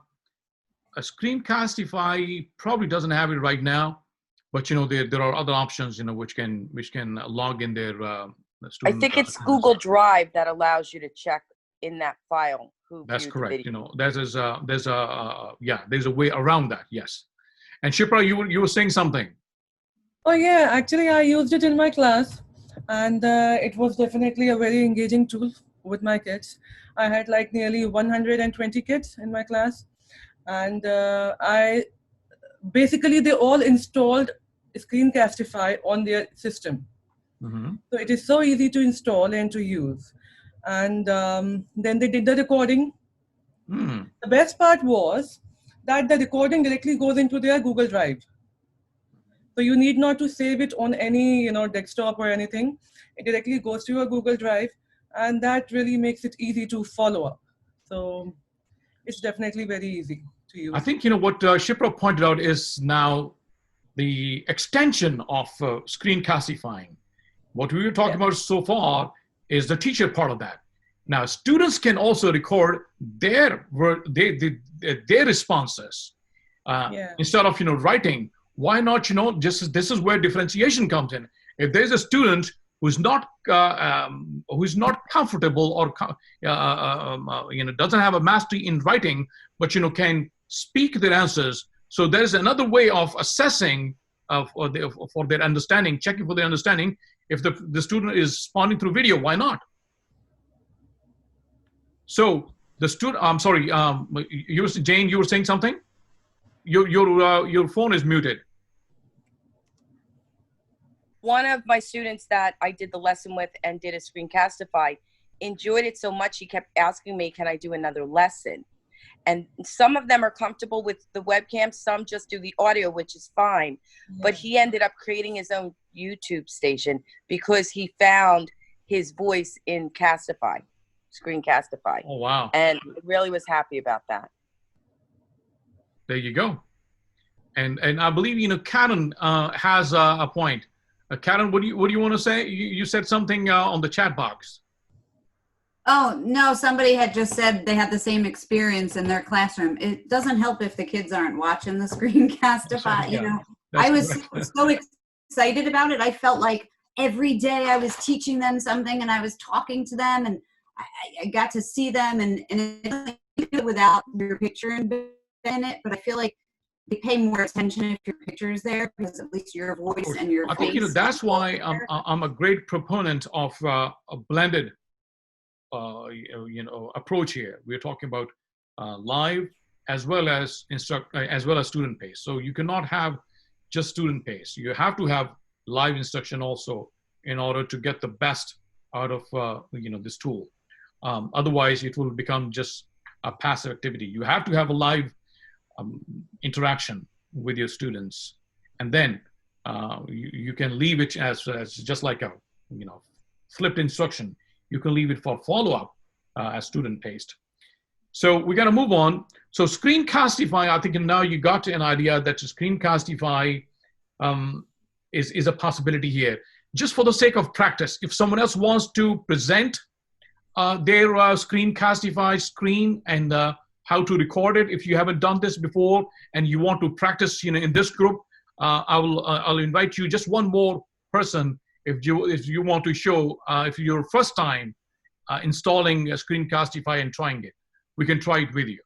A: Screencastify probably doesn't have it right now, but you know, there are other options, you know, which can log in their
B: I think it's Google Drive that allows you to check in that file who
A: That's
B: viewed
A: correct.
B: the video.
A: You know, there's a way around that. Yes. And Shipra, you were saying something.
I: Oh yeah, actually I used it in my class, and it was definitely a very engaging tool with my kids. I had like nearly 120 kids in my class, and they all installed Screencastify on their system. So it is so easy to install and to use. And then they did the recording. The best part was that the recording directly goes into their Google Drive. So you need not to save it on any, you know, desktop or anything. It directly goes to your Google Drive, and that really makes it easy to follow up. So it's definitely very easy to use.
A: I think, you know, what Shipra pointed out is now the extension of Screencastifying. What we were talking about so far is the teacher part of that. Now, students can also record their responses instead of, you know, writing. Why not, you know, just this is where differentiation comes in. If there's a student who's not comfortable or you know, doesn't have a mastery in writing, but you know, can speak their answers, so there's another way of assessing for their understanding, checking for their understanding. If the student is responding through video, why not? So the student, I'm sorry, Jane, you were saying something? Your phone is muted.
B: One of my students that I did the lesson with and did a Screencastify enjoyed it so much, he kept asking me, can I do another lesson? And some of them are comfortable with the webcam, some just do the audio, which is fine. But he ended up creating his own YouTube station because he found his voice in Screencastify.
A: Oh, wow.
B: And really was happy about that.
A: There you go. And I believe, you know, Karen has a point. Karen, what do you want to say? You said something on the chat box.
G: Oh, no, somebody had just said they had the same experience in their classroom. It doesn't help if the kids aren't watching the Screencastify, you know. I was so excited about it. I felt like every day I was teaching them something and I was talking to them, and I got to see them, and it without your picture in it, but I feel like they pay more attention if your picture is there, because at least your voice and your face.
A: I think, you know, that's why I'm a great proponent of a blended you know, approach here. We're talking about live as well as student pace. So you cannot have just student pace. You have to have live instruction also in order to get the best out of this tool. Otherwise, it will become just a passive activity. You have to have a live interaction with your students, and then you can leave it as just like a flipped instruction. You can leave it for follow-up as student paced. So we're going to move on. So Screencastify, I think now you got an idea that Screencastify is a possibility here. Just for the sake of practice, if someone else wants to present their Screencastify screen and how to record it, if you haven't done this before and you want to practice, in this group, I'll invite you, just one more person, if you want to show, if your first time installing Screencastify and trying it, we can try it with you.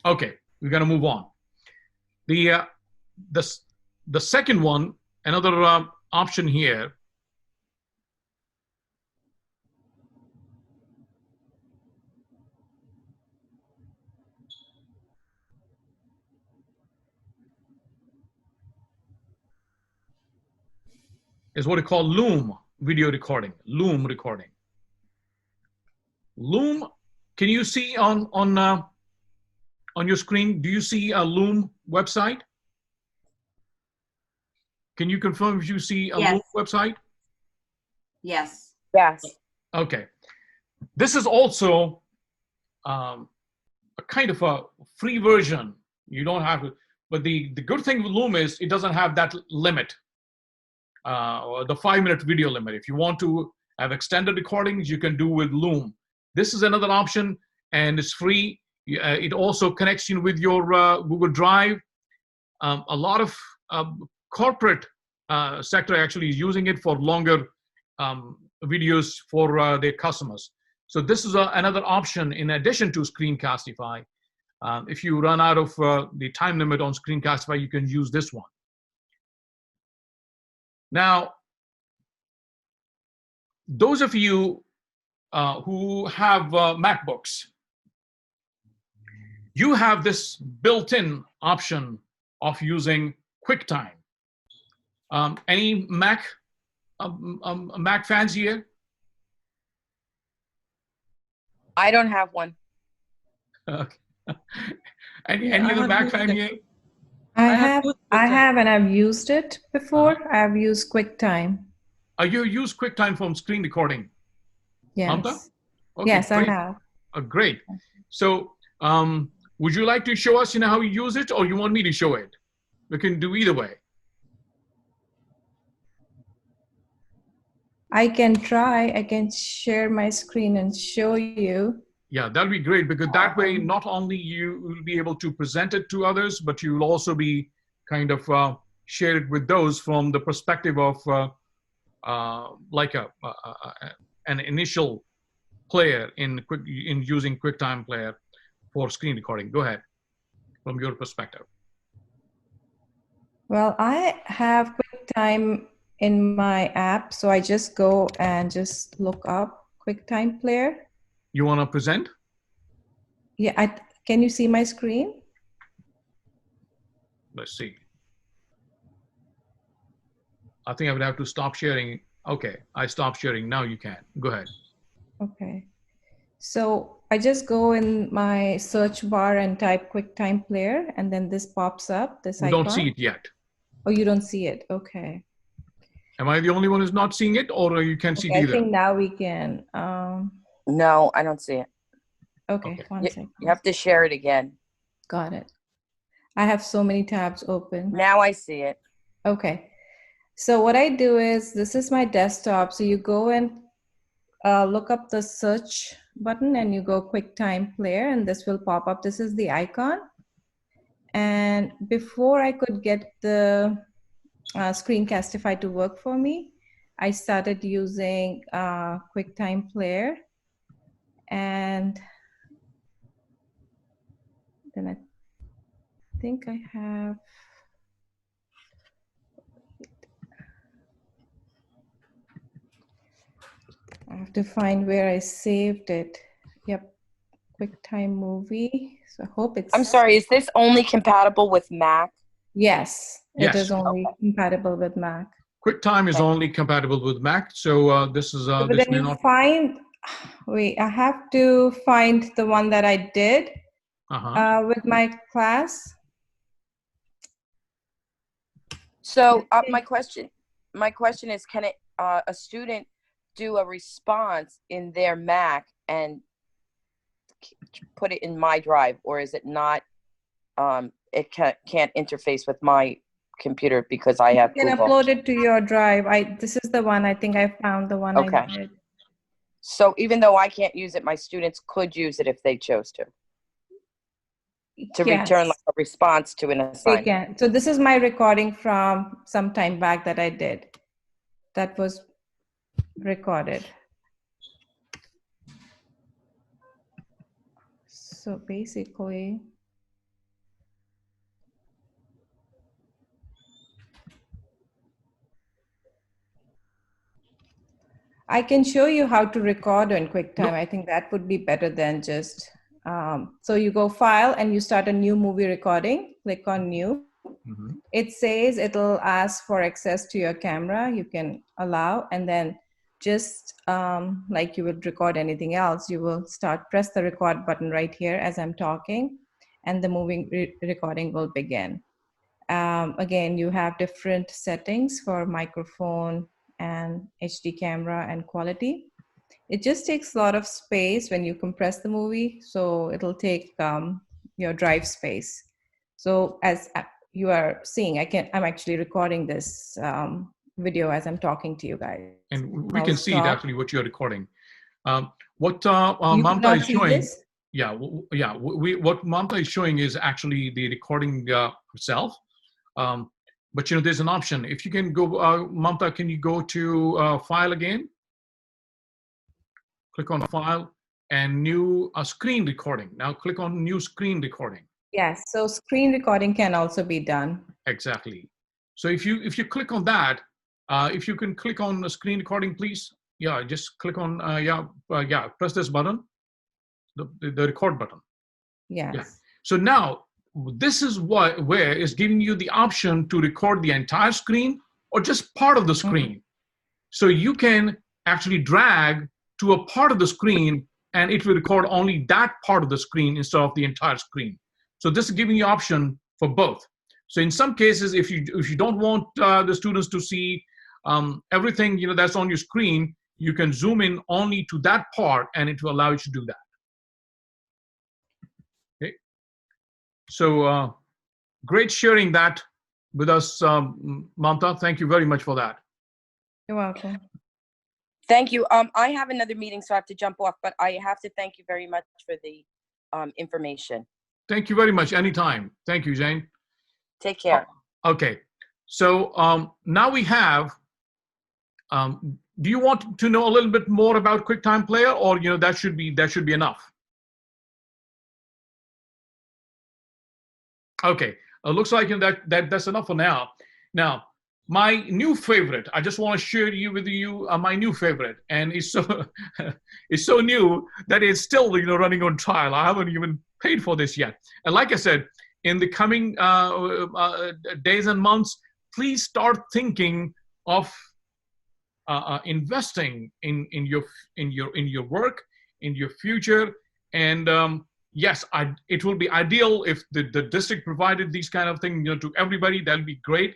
A: Okay, we're going to move on. The second one, another option here, is what we call Loom video recording, Loom recording. Loom, can you see on your screen, do you see a Loom website? Can you confirm if you see a Loom website?
G: Yes.
B: Yes.
A: Okay. This is also a kind of a free version. You don't have to, but the good thing with Loom is it doesn't have that limit, or the 5-minute video limit. If you want to have extended recordings, you can do with Loom. This is another option, and it's free. It also connects you with your Google Drive. A lot of corporate sector actually is using it for longer videos for their customers. So this is another option in addition to Screencastify. If you run out of the time limit on Screencastify, you can use this one. Now, those of you who have MacBooks, you have this built-in option of using QuickTime. Any Mac fans here?
B: I don't have one.
A: Okay. Any other Mac fan here?
C: I have, and I've used it before. I've used QuickTime.
A: You use QuickTime from screen recording?
C: Yes.
A: Okay,
C: yes,
A: great.
C: I have.
A: Great. So would you like to show us how you use it, or you want me to show it? We can do either way.
C: I can try. I can share my screen and show you.
A: Yeah, that'll be great, because that way not only you will be able to present it to others, but you will also be kind of share it with those from the perspective of like an initial player in using QuickTime Player for screen recording. Go ahead, from your perspective.
C: Well, I have QuickTime in my app, so I just go and just look up QuickTime Player.
A: You want to present?
C: Yeah, can you see my screen?
A: Let's see. I think I would have to stop sharing. Okay, I stopped sharing. Now you can. Go ahead.
C: Okay. So I just go in my search bar and type QuickTime Player, and then this pops up, this icon.
A: You don't see it yet.
C: Oh, you don't see it. Okay.
A: Am I the only one who's not seeing it, or you can see it either?
C: I think now we can.
B: No, I don't see it.
C: Okay, one second.
B: You have to share it again.
C: Got it. I have so many tabs open.
B: Now I see it.
C: Okay. So what I do is, this is my desktop. So you go and look up the search button and you go QuickTime Player, and this will pop up. This is the icon. And before I could get the Screencastify to work for me, I started using QuickTime Player, and then I think I have, to find where I saved it. Yep, QuickTime Movie. So I hope it's.
B: I'm sorry, is this only compatible with Mac?
C: Yes, it
A: Yes.
C: is only compatible with Mac.
A: QuickTime is only compatible with Mac, so this is
C: But
A: this
C: then
A: may
C: you
A: not.
C: find, wait, I have to find the one that I did with my class.
B: So my question is, can it a student do a response in their Mac and put it in my drive, or is it not? It can't interface with my computer because I have
C: You can
B: Google.
C: upload it to your drive. This is the one. I think I found the one
B: Okay.
C: I did.
B: So even though I can't use it, my students could use it if they chose to
C: Yes,
B: return like a response to an
C: they
B: assignment.
C: can. So this is my recording from some time back that I did. That was recorded. So basically, I can show you how to record in QuickTime. I think that would be better than just, so you go File and you start a new movie recording, click on New. It says it'll ask for access to your camera. You can allow, and then just like you would record anything else, you will press the record button right here as I'm talking, and the movie recording will begin. Again, you have different settings for microphone and HD camera and quality. It just takes a lot of space when you compress the movie, so it'll take your drive space. So as you are seeing, I'm actually recording this video as I'm talking to you guys.
A: And we can see actually what you're recording. What
C: You
A: Mamta
C: cannot
A: is
C: see
A: showing.
C: this?
A: Yeah, yeah. What Mamta is showing is actually the recording itself. But there's an option. If you can go, Mamta, can you go to File again? Click on File and New Screen Recording. Now click on New Screen Recording.
C: Yes. So screen recording can also be done.
A: Exactly. So if you click on that, if you can click on the screen recording, please. Yeah, just click on press this button, the record button.
C: Yes.
A: Yeah. So now this is where it's giving you the option to record the entire screen or just part of the screen. So you can actually drag to a part of the screen and it will record only that part of the screen instead of the entire screen. So this is giving you option for both. So in some cases, if you don't want the students to see everything that's on your screen, you can zoom in only to that part and it will allow you to do that. Okay. So great sharing that with us, Mamta. Thank you very much for that.
C: You're welcome.
B: Thank you. I have another meeting, so I have to jump off, but I have to thank you very much for the information.
A: Thank you very much. Anytime. Thank you, Jane.
B: Take care.
A: Okay. So now we have, do you want to know a little bit more about QuickTime Player, or that should be enough? Okay. Looks like that's enough for now. Now, my new favorite, I just want to share with you my new favorite, and it's so new that it's still running on trial. I haven't even paid for this yet. And like I said, in the coming days and months, please start thinking of investing in your work, in your future, and yes, it will be ideal if the district provided these kind of things to everybody. That'll be great.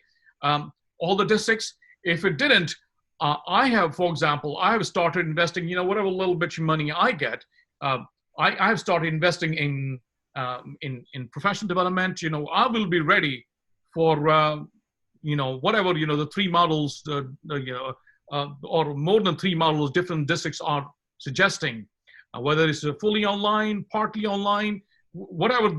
A: All the districts. If it didn't, for example, I have started investing, whatever little bit of money I get, I have started investing in professional development. I will be ready for, whatever, the 3 models, or more than 3 models different districts are suggesting, whether it's fully online, partly online, whatever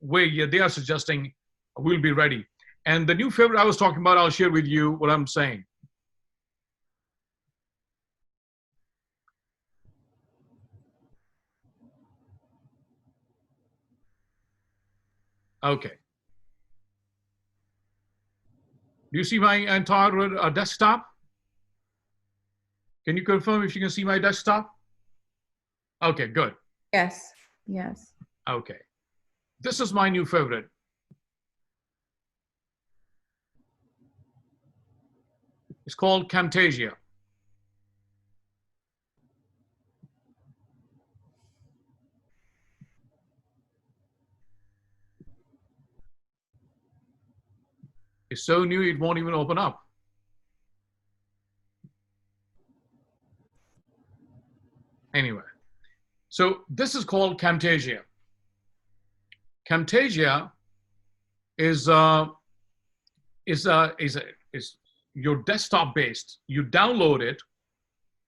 A: way they are suggesting, we'll be ready. And the new favorite I was talking about, I'll share with you what I'm saying. Okay. Do you see my entire desktop? Can you confirm if you can see my desktop? Okay, good.
C: Yes. Yes.
A: Okay. This is my new favorite. It's called Camtasia. It's so new, it won't even open up. Anyway, so this is called Camtasia. Camtasia is your desktop based. You download it.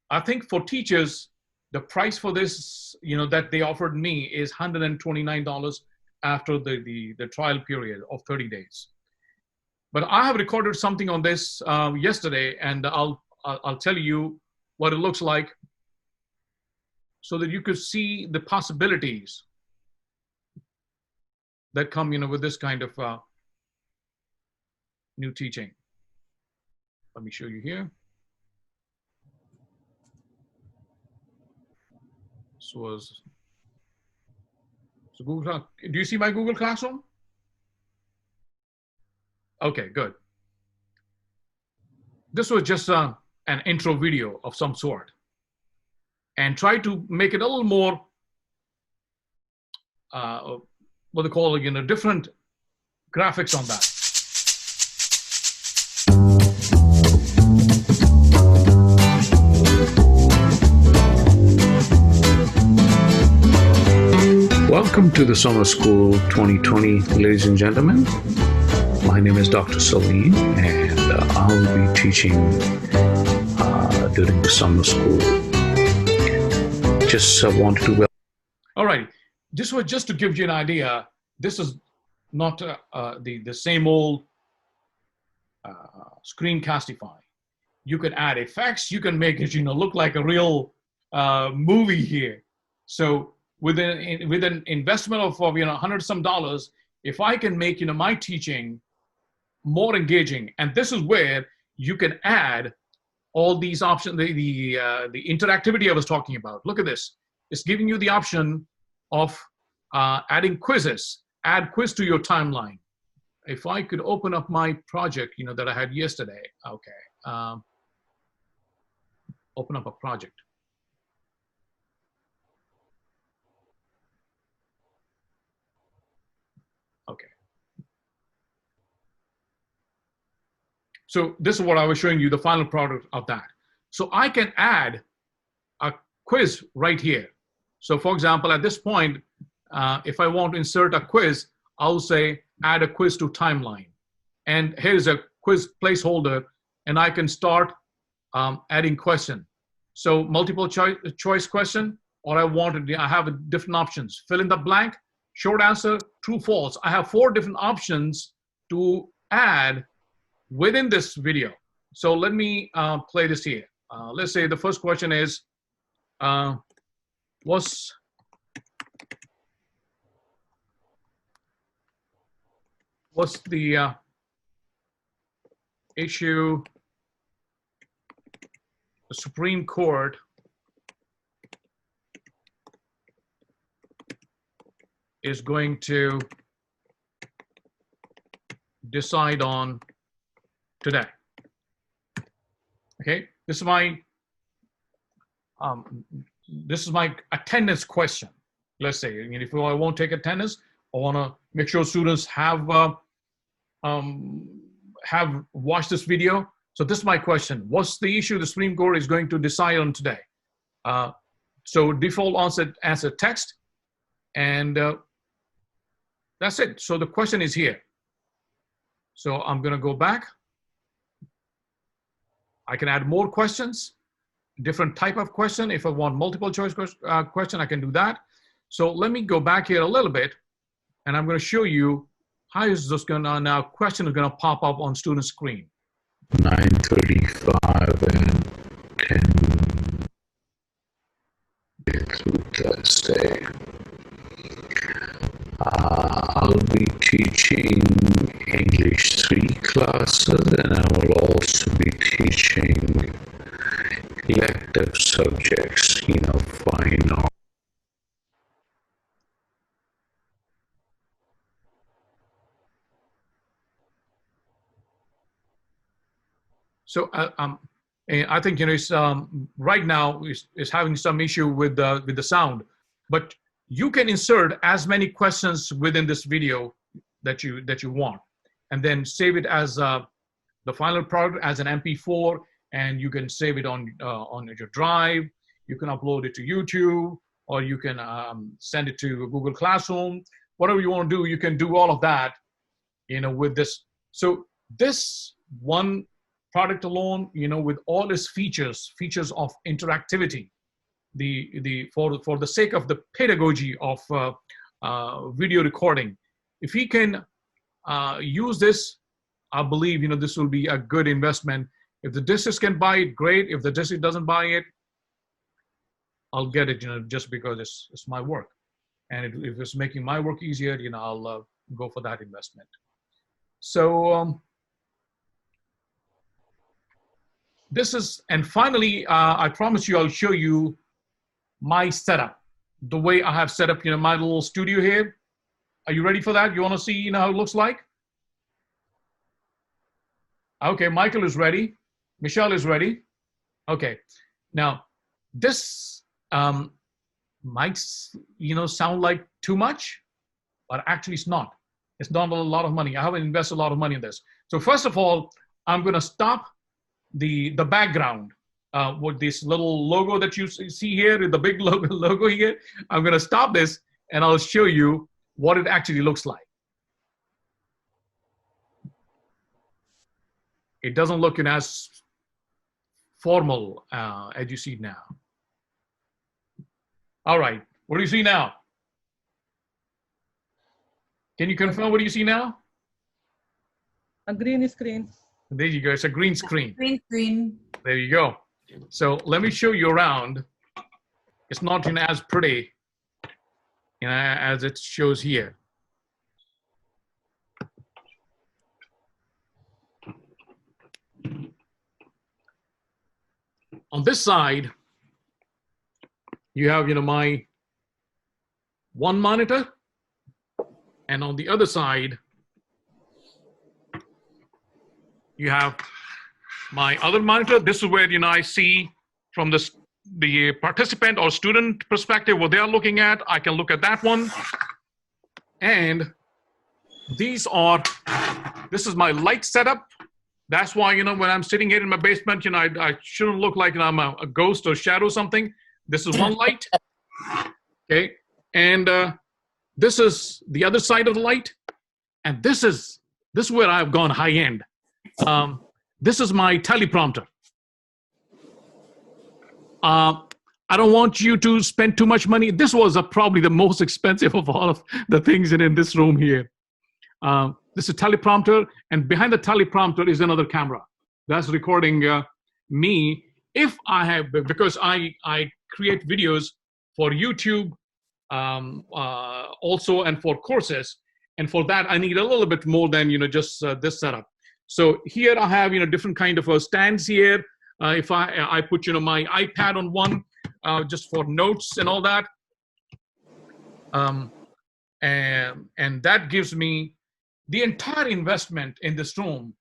A: I think for teachers, the price for this, that they offered me is $129 after the trial period of 30 days. But I have recorded something on this yesterday, and I'll tell you what it looks like so that you could see the possibilities that come, with this kind of new teaching. Let me show you here. So Google, do you see my Google Classroom? Okay, good. This was just an intro video of some sort, and try to make it a little more, what they call, different graphics on that. Welcome to the Summer School 2020, ladies and gentlemen. My name is Dr. Saleem, and I'll be teaching during the summer school. Just wanted to... All right, this was just to give you an idea. This is not the same old Screencastify. You can add effects. You can make it, look like a real movie here. So with an investment of $100 some, if I can make my teaching more engaging, and this is where you can add all these options, the interactivity I was talking about. Look at this. It's giving you the option of adding quizzes. Add quiz to your timeline. If I could open up my project, that I had yesterday. Okay. Open up a project. Okay. So this is what I was showing you, the final product of that. So I can add a quiz right here. So for example, at this point, if I want to insert a quiz, I'll say add a quiz to timeline. And here's a quiz placeholder, and I can start adding question. So multiple choice question, or I have different options. Fill in the blank, short answer, true, false. I have 4 different options to add within this video. So let me play this here. Let's say the first question is, what's the issue the Supreme Court is going to decide on today? Okay, this is my attendance question. Let's say, if I won't take attendance, I want to make sure students have watched this video. So this is my question: what's the issue the Supreme Court is going to decide on today? So default answer text, and that's it. So the question is here. So I'm going to go back. I can add more questions, different type of question. If I want multiple choice question, I can do that. So let me go back here a little bit, and I'm going to show you how is this going to, now question is going to pop up on student screen. 9:35 and 10 through Thursday. I'll
J: be teaching English 3 classes, and I will also be teaching elective subjects, fine art.
A: So I think it's right now is having some issue with the sound, but you can insert as many questions within this video that you want, and then save it as the final product as an MP4, and you can save it on your drive. You can upload it to YouTube, or you can send it to Google Classroom. Whatever you want to do, you can do all of that, with this. So this one product alone, with all its features of interactivity, for the sake of the pedagogy of video recording, if we can use this, I believe this will be a good investment. If the district can buy it, great. If the district doesn't buy it, I'll get it, just because it's my work, and if it's making my work easier, I'll go for that investment. So this is, and finally, I promise you, I'll show you my setup, the way I have set up, my little studio here. Are you ready for that? You want to see, how it looks like? Okay, Michael is ready. Michelle is ready. Okay, now this might, sound like too much, but actually it's not. It's not a lot of money. I haven't invested a lot of money in this. So first of all, I'm going to stop the background with this little logo that you see here, the big logo here. I'm going to stop this, and I'll show you what it actually looks like. It doesn't look as formal as you see now. All right, what do you see now? Can you confirm what do you see now?
I: A green screen.
A: There you go. It's a green screen.
G: Green screen.
A: There you go. So let me show you around. It's not as pretty, as it shows here. On this side, you have my one monitor, and on the other side, you have my other monitor. This is where I see from the participant or student perspective what they are looking at. I can look at that one, and this is my light setup. That's why when I'm sitting here in my basement, I shouldn't look like I'm a ghost or shadow or something. This is one light, okay, and this is the other side of the light, and this is where I've gone high end. This is my teleprompter. I don't want you to spend too much money. This was probably the most expensive of all of the things in this room here. This is teleprompter, and behind the teleprompter is another camera that's recording me. If I have, because I create videos for YouTube also, and for courses, and for that I need a little bit more than just this setup. So here I have different kind of stands here. If I put my iPad on one, just for notes and all that, and that gives me the entire investment in this room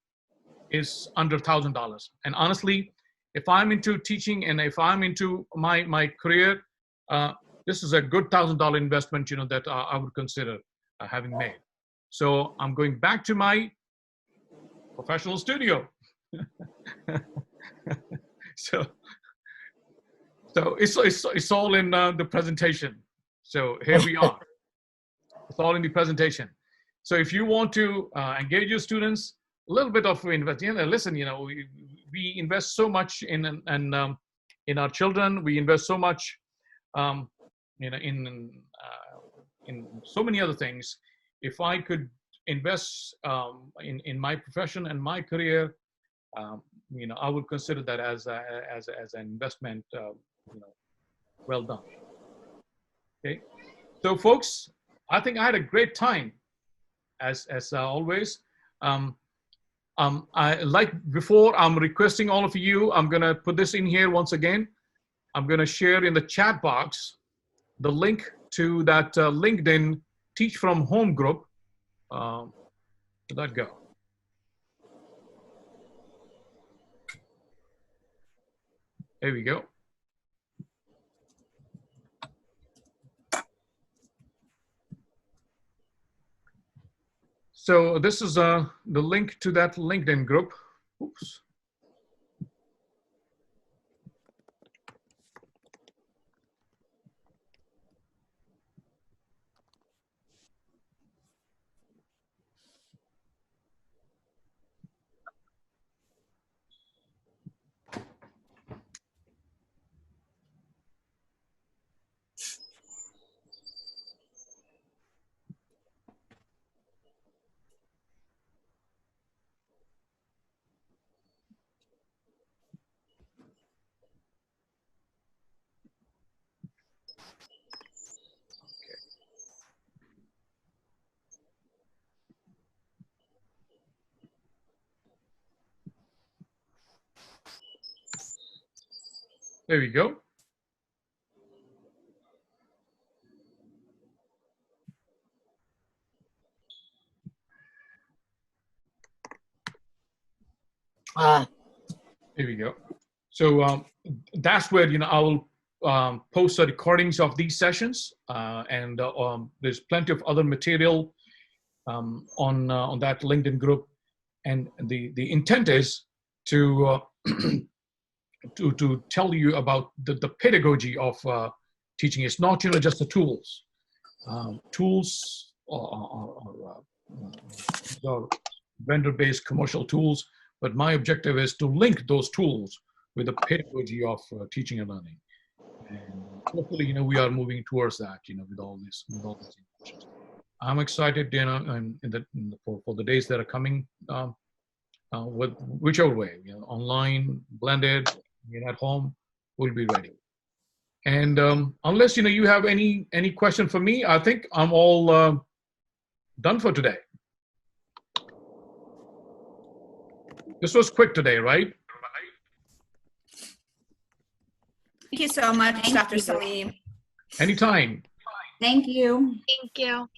A: is under $1,000. And honestly, if I'm into teaching and if I'm into my career, this is a good $1,000 investment that I would consider having made. So I'm going back to my professional studio. so it's all in the presentation. So here we are. It's all in the presentation. So if you want to engage your students, a little bit of investment. Listen, we invest so much in our children. We invest so much, in so many other things. If I could invest in my profession and my career, I would consider that as an investment. Well done. Okay, so folks, I think I had a great time as always. I like before, I'm requesting all of you, I'm gonna put this in here once again. I'm gonna share in the chat box the link to that LinkedIn Teach from Home group. Where'd that go? There we go. So this is the link to that LinkedIn group. Oops. There we go. There we go. So that's where, you know, I will post the recordings of these sessions, and there's plenty of other material on that LinkedIn group. And the intent is to to tell you about the pedagogy of teaching. It's not, you know, just the tools. Tools are vendor-based commercial tools, but my objective is to link those tools with the pedagogy of teaching and learning. And hopefully, you know, we are moving towards that, you know, with all this information. I'm excited, you know, for the days that are coming, with whichever way, you know, online, blended, you know, at home, we'll be ready. And unless, you know, you have any question for me, I think I'm all done for today. This was quick today, right?
D: Thank you so much, Dr. Saleem.
A: Anytime.
G: Thank you.
K: Thank you.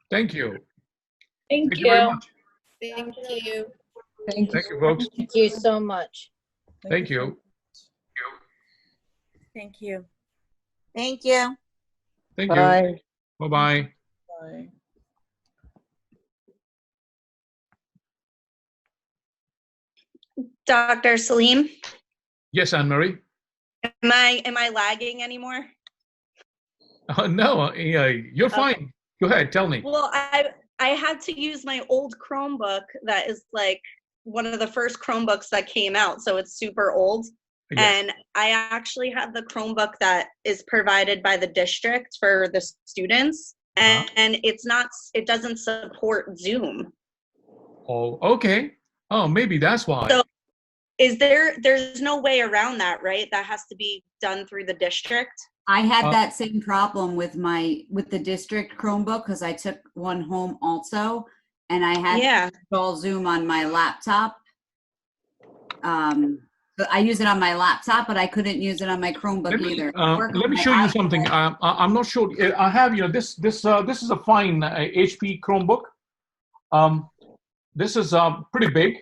A: Thank you.
F: Thank
A: you very much.
K: Thank you.
A: Thank you, folks.
K: Thank you so much.
A: Thank you.
L: Thank you.
B: Thank you.
A: Thank you.
K: Bye.
A: Bye-bye.
I: Bye.
M: Dr. Saleem,
A: Yes, Anne-Marie?
M: am I lagging anymore?
A: No, you're fine. Go ahead, tell me.
M: Well, I had to use my old Chromebook that is like one of the first Chromebooks that came out, so it's super old.
A: Yes.
M: And I actually have the Chromebook that is provided by the district for the students, and it doesn't support Zoom.
A: Oh, okay. Oh, maybe that's why.
M: So there's no way around that, right? That has to be done through the district.
G: I had that same problem with the district Chromebook because I took one home also, and I had to install Zoom on my laptop. But I use it on my laptop, but I couldn't use it on my Chromebook either.
A: Let me show you something. I'm not sure. I have, you know, this is a fine HP Chromebook. This is pretty big,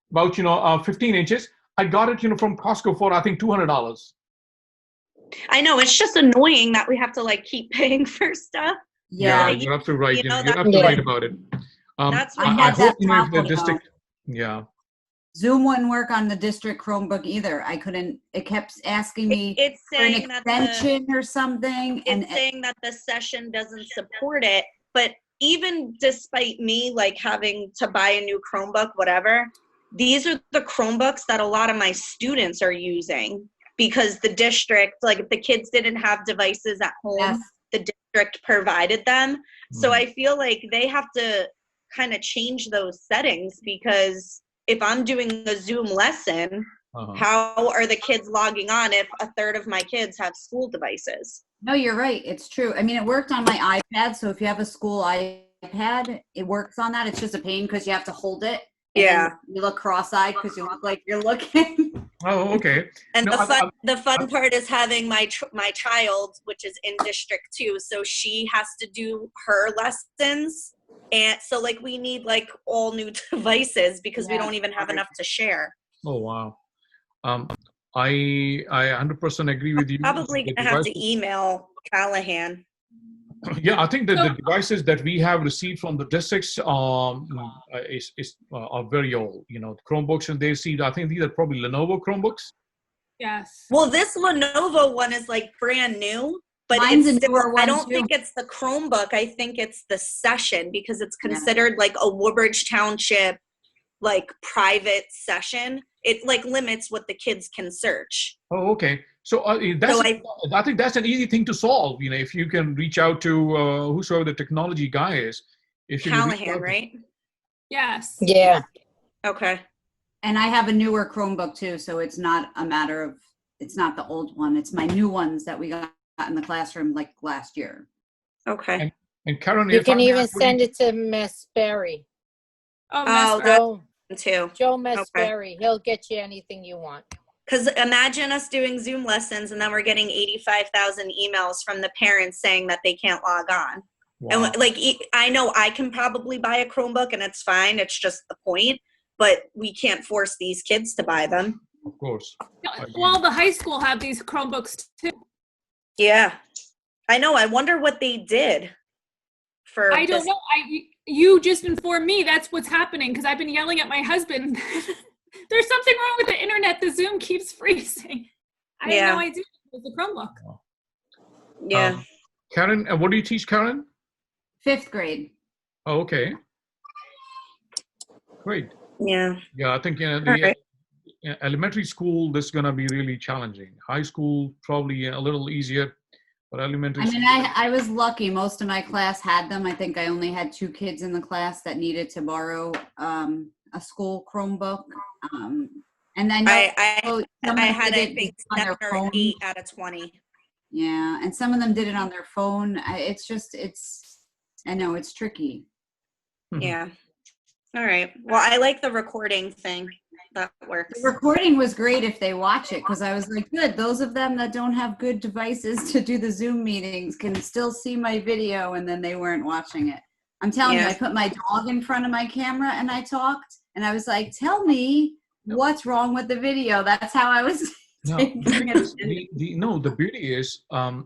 A: about, you know, 15 inches. I got it, you know, from Costco for I think $200.
M: I know, it's just annoying that we have to like keep paying for stuff.
A: Yeah, you're absolutely right. You're absolutely right about it.
M: That's
G: I
A: hope, you know, the
G: problem,
A: district. Yeah.
G: Zoom wouldn't work on the district Chromebook either. I couldn't. It kept asking me
M: it's
G: for an
M: saying
G: extension or something.
M: It's saying that the session doesn't support it. But even despite me like having to buy a new Chromebook, whatever, these are the Chromebooks that a lot of my students are using because the district, like if the kids didn't have devices at home, the district provided them. So I feel like they have to kind of change those settings because if I'm doing a Zoom lesson, how are the kids logging on if a third of my kids have school devices?
G: No, you're right. It's true. I mean, it worked on my iPad. So if you have a school iPad, iPad, it works on that. It's just a pain because you have to hold it.
M: Yeah.
G: You look cross-eyed because you look like you're looking.
A: Oh, okay.
M: And
A: No,
M: the fun part is having my child, which is in District 2, so she has to do her lessons. And so like we need like all new devices because we don't even have enough to share.
A: Oh, wow. I 100% agree with you.
M: Probably gonna have to email Callahan.
A: Yeah, I think that the devices that we have received from the districts are very old. You know, Chromebooks, and they received, I think these are probably Lenovo Chromebooks.
F: Yes.
M: Well, this Lenovo one is like brand new, but
G: Mine's a
M: it's
G: newer one,
M: I don't
G: too.
M: think it's the Chromebook. I think it's the session because it's considered like a Woodbridge Township like private session. It like limits what the kids can search.
A: Oh, okay. So I think that's an easy thing to solve. You know, if you can reach out to whosoever the technology guy is. If you
M: Callahan, right?
F: Yes.
K: Yeah.
M: Okay.
G: And I have a newer Chromebook too, so it's not a matter of, it's not the old one. It's my new ones that we got in the classroom like last year.
M: Okay.
A: And Karen,
K: You
A: if
K: can
A: I'm
K: even
A: asking-
K: send it to Miss Berry.
F: Oh,
K: Joe,
M: too.
K: Joe Miss
M: Okay.
K: Berry. He'll get you anything you want.
M: Because imagine us doing Zoom lessons and then we're getting 85,000 emails from the parents saying that they can't log on.
A: Wow.
M: And like, I know I can probably buy a Chromebook and it's fine. It's just the point, but we can't force these kids to buy them.
A: Of course.
F: Well, the high school have these Chromebooks too.
M: Yeah. I know. I wonder what they did for
F: I don't know. You just informed me that's what's happening because I've been yelling at my husband. There's something wrong with the internet. The Zoom keeps freezing. I had no idea it was a Chromebook.
M: Yeah.
A: Karen, what do you teach, Karen?
G: 5th grade.
A: Oh, okay. Great.
M: Yeah.
A: Yeah, I think elementary school, this is going to be really challenging. High school, probably a little easier, but elementary
G: I mean,
A: school.
G: I was lucky. Most of my class had them. I think I only had 2 kids in the class that needed to borrow a school Chromebook. And then
M: I had, I think, 7 or 8 out of 20.
G: Yeah, and some of them did it on their phone. I know it's tricky.
M: Yeah. All right. Well, I like the recording thing. That works.
G: The recording was great if they watch it, because I was like, good, those of them that don't have good devices to do the Zoom meetings can still see my video, and then they weren't watching it. I'm telling you, I put my dog in front of my camera and I talked, and I was like, tell me what's wrong with the video. That's how I was taking it.
A: The beauty is,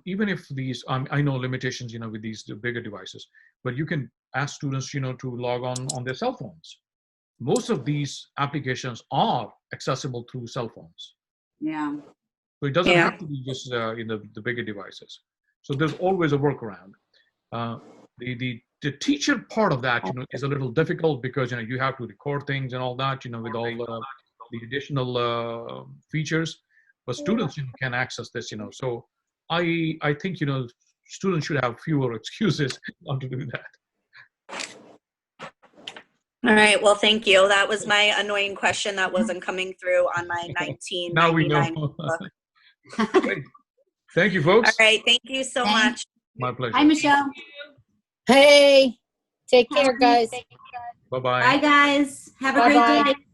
A: even if these, I know limitations, with these bigger devices, but you can ask students, to log on their cell phones. Most of these applications are accessible through cell phones.
G: Yeah.
A: So it doesn't have to be just the bigger devices. So there's always a workaround. The teacher part of that, is a little difficult because you have to record things and all that, with all the additional features. But students can access this, So I think students should have fewer excuses not to do that.
M: All right. Well, thank you. That was my annoying question that wasn't coming through on my 1999.
A: Now we know. Great. Thank you, folks.
M: All right. Thank you so much.
A: My pleasure.
G: Hi, Michelle.
K: Hey, take care, guys.
A: Bye-bye.
G: Bye, guys. Have a
K: Bye-bye.
G: great day.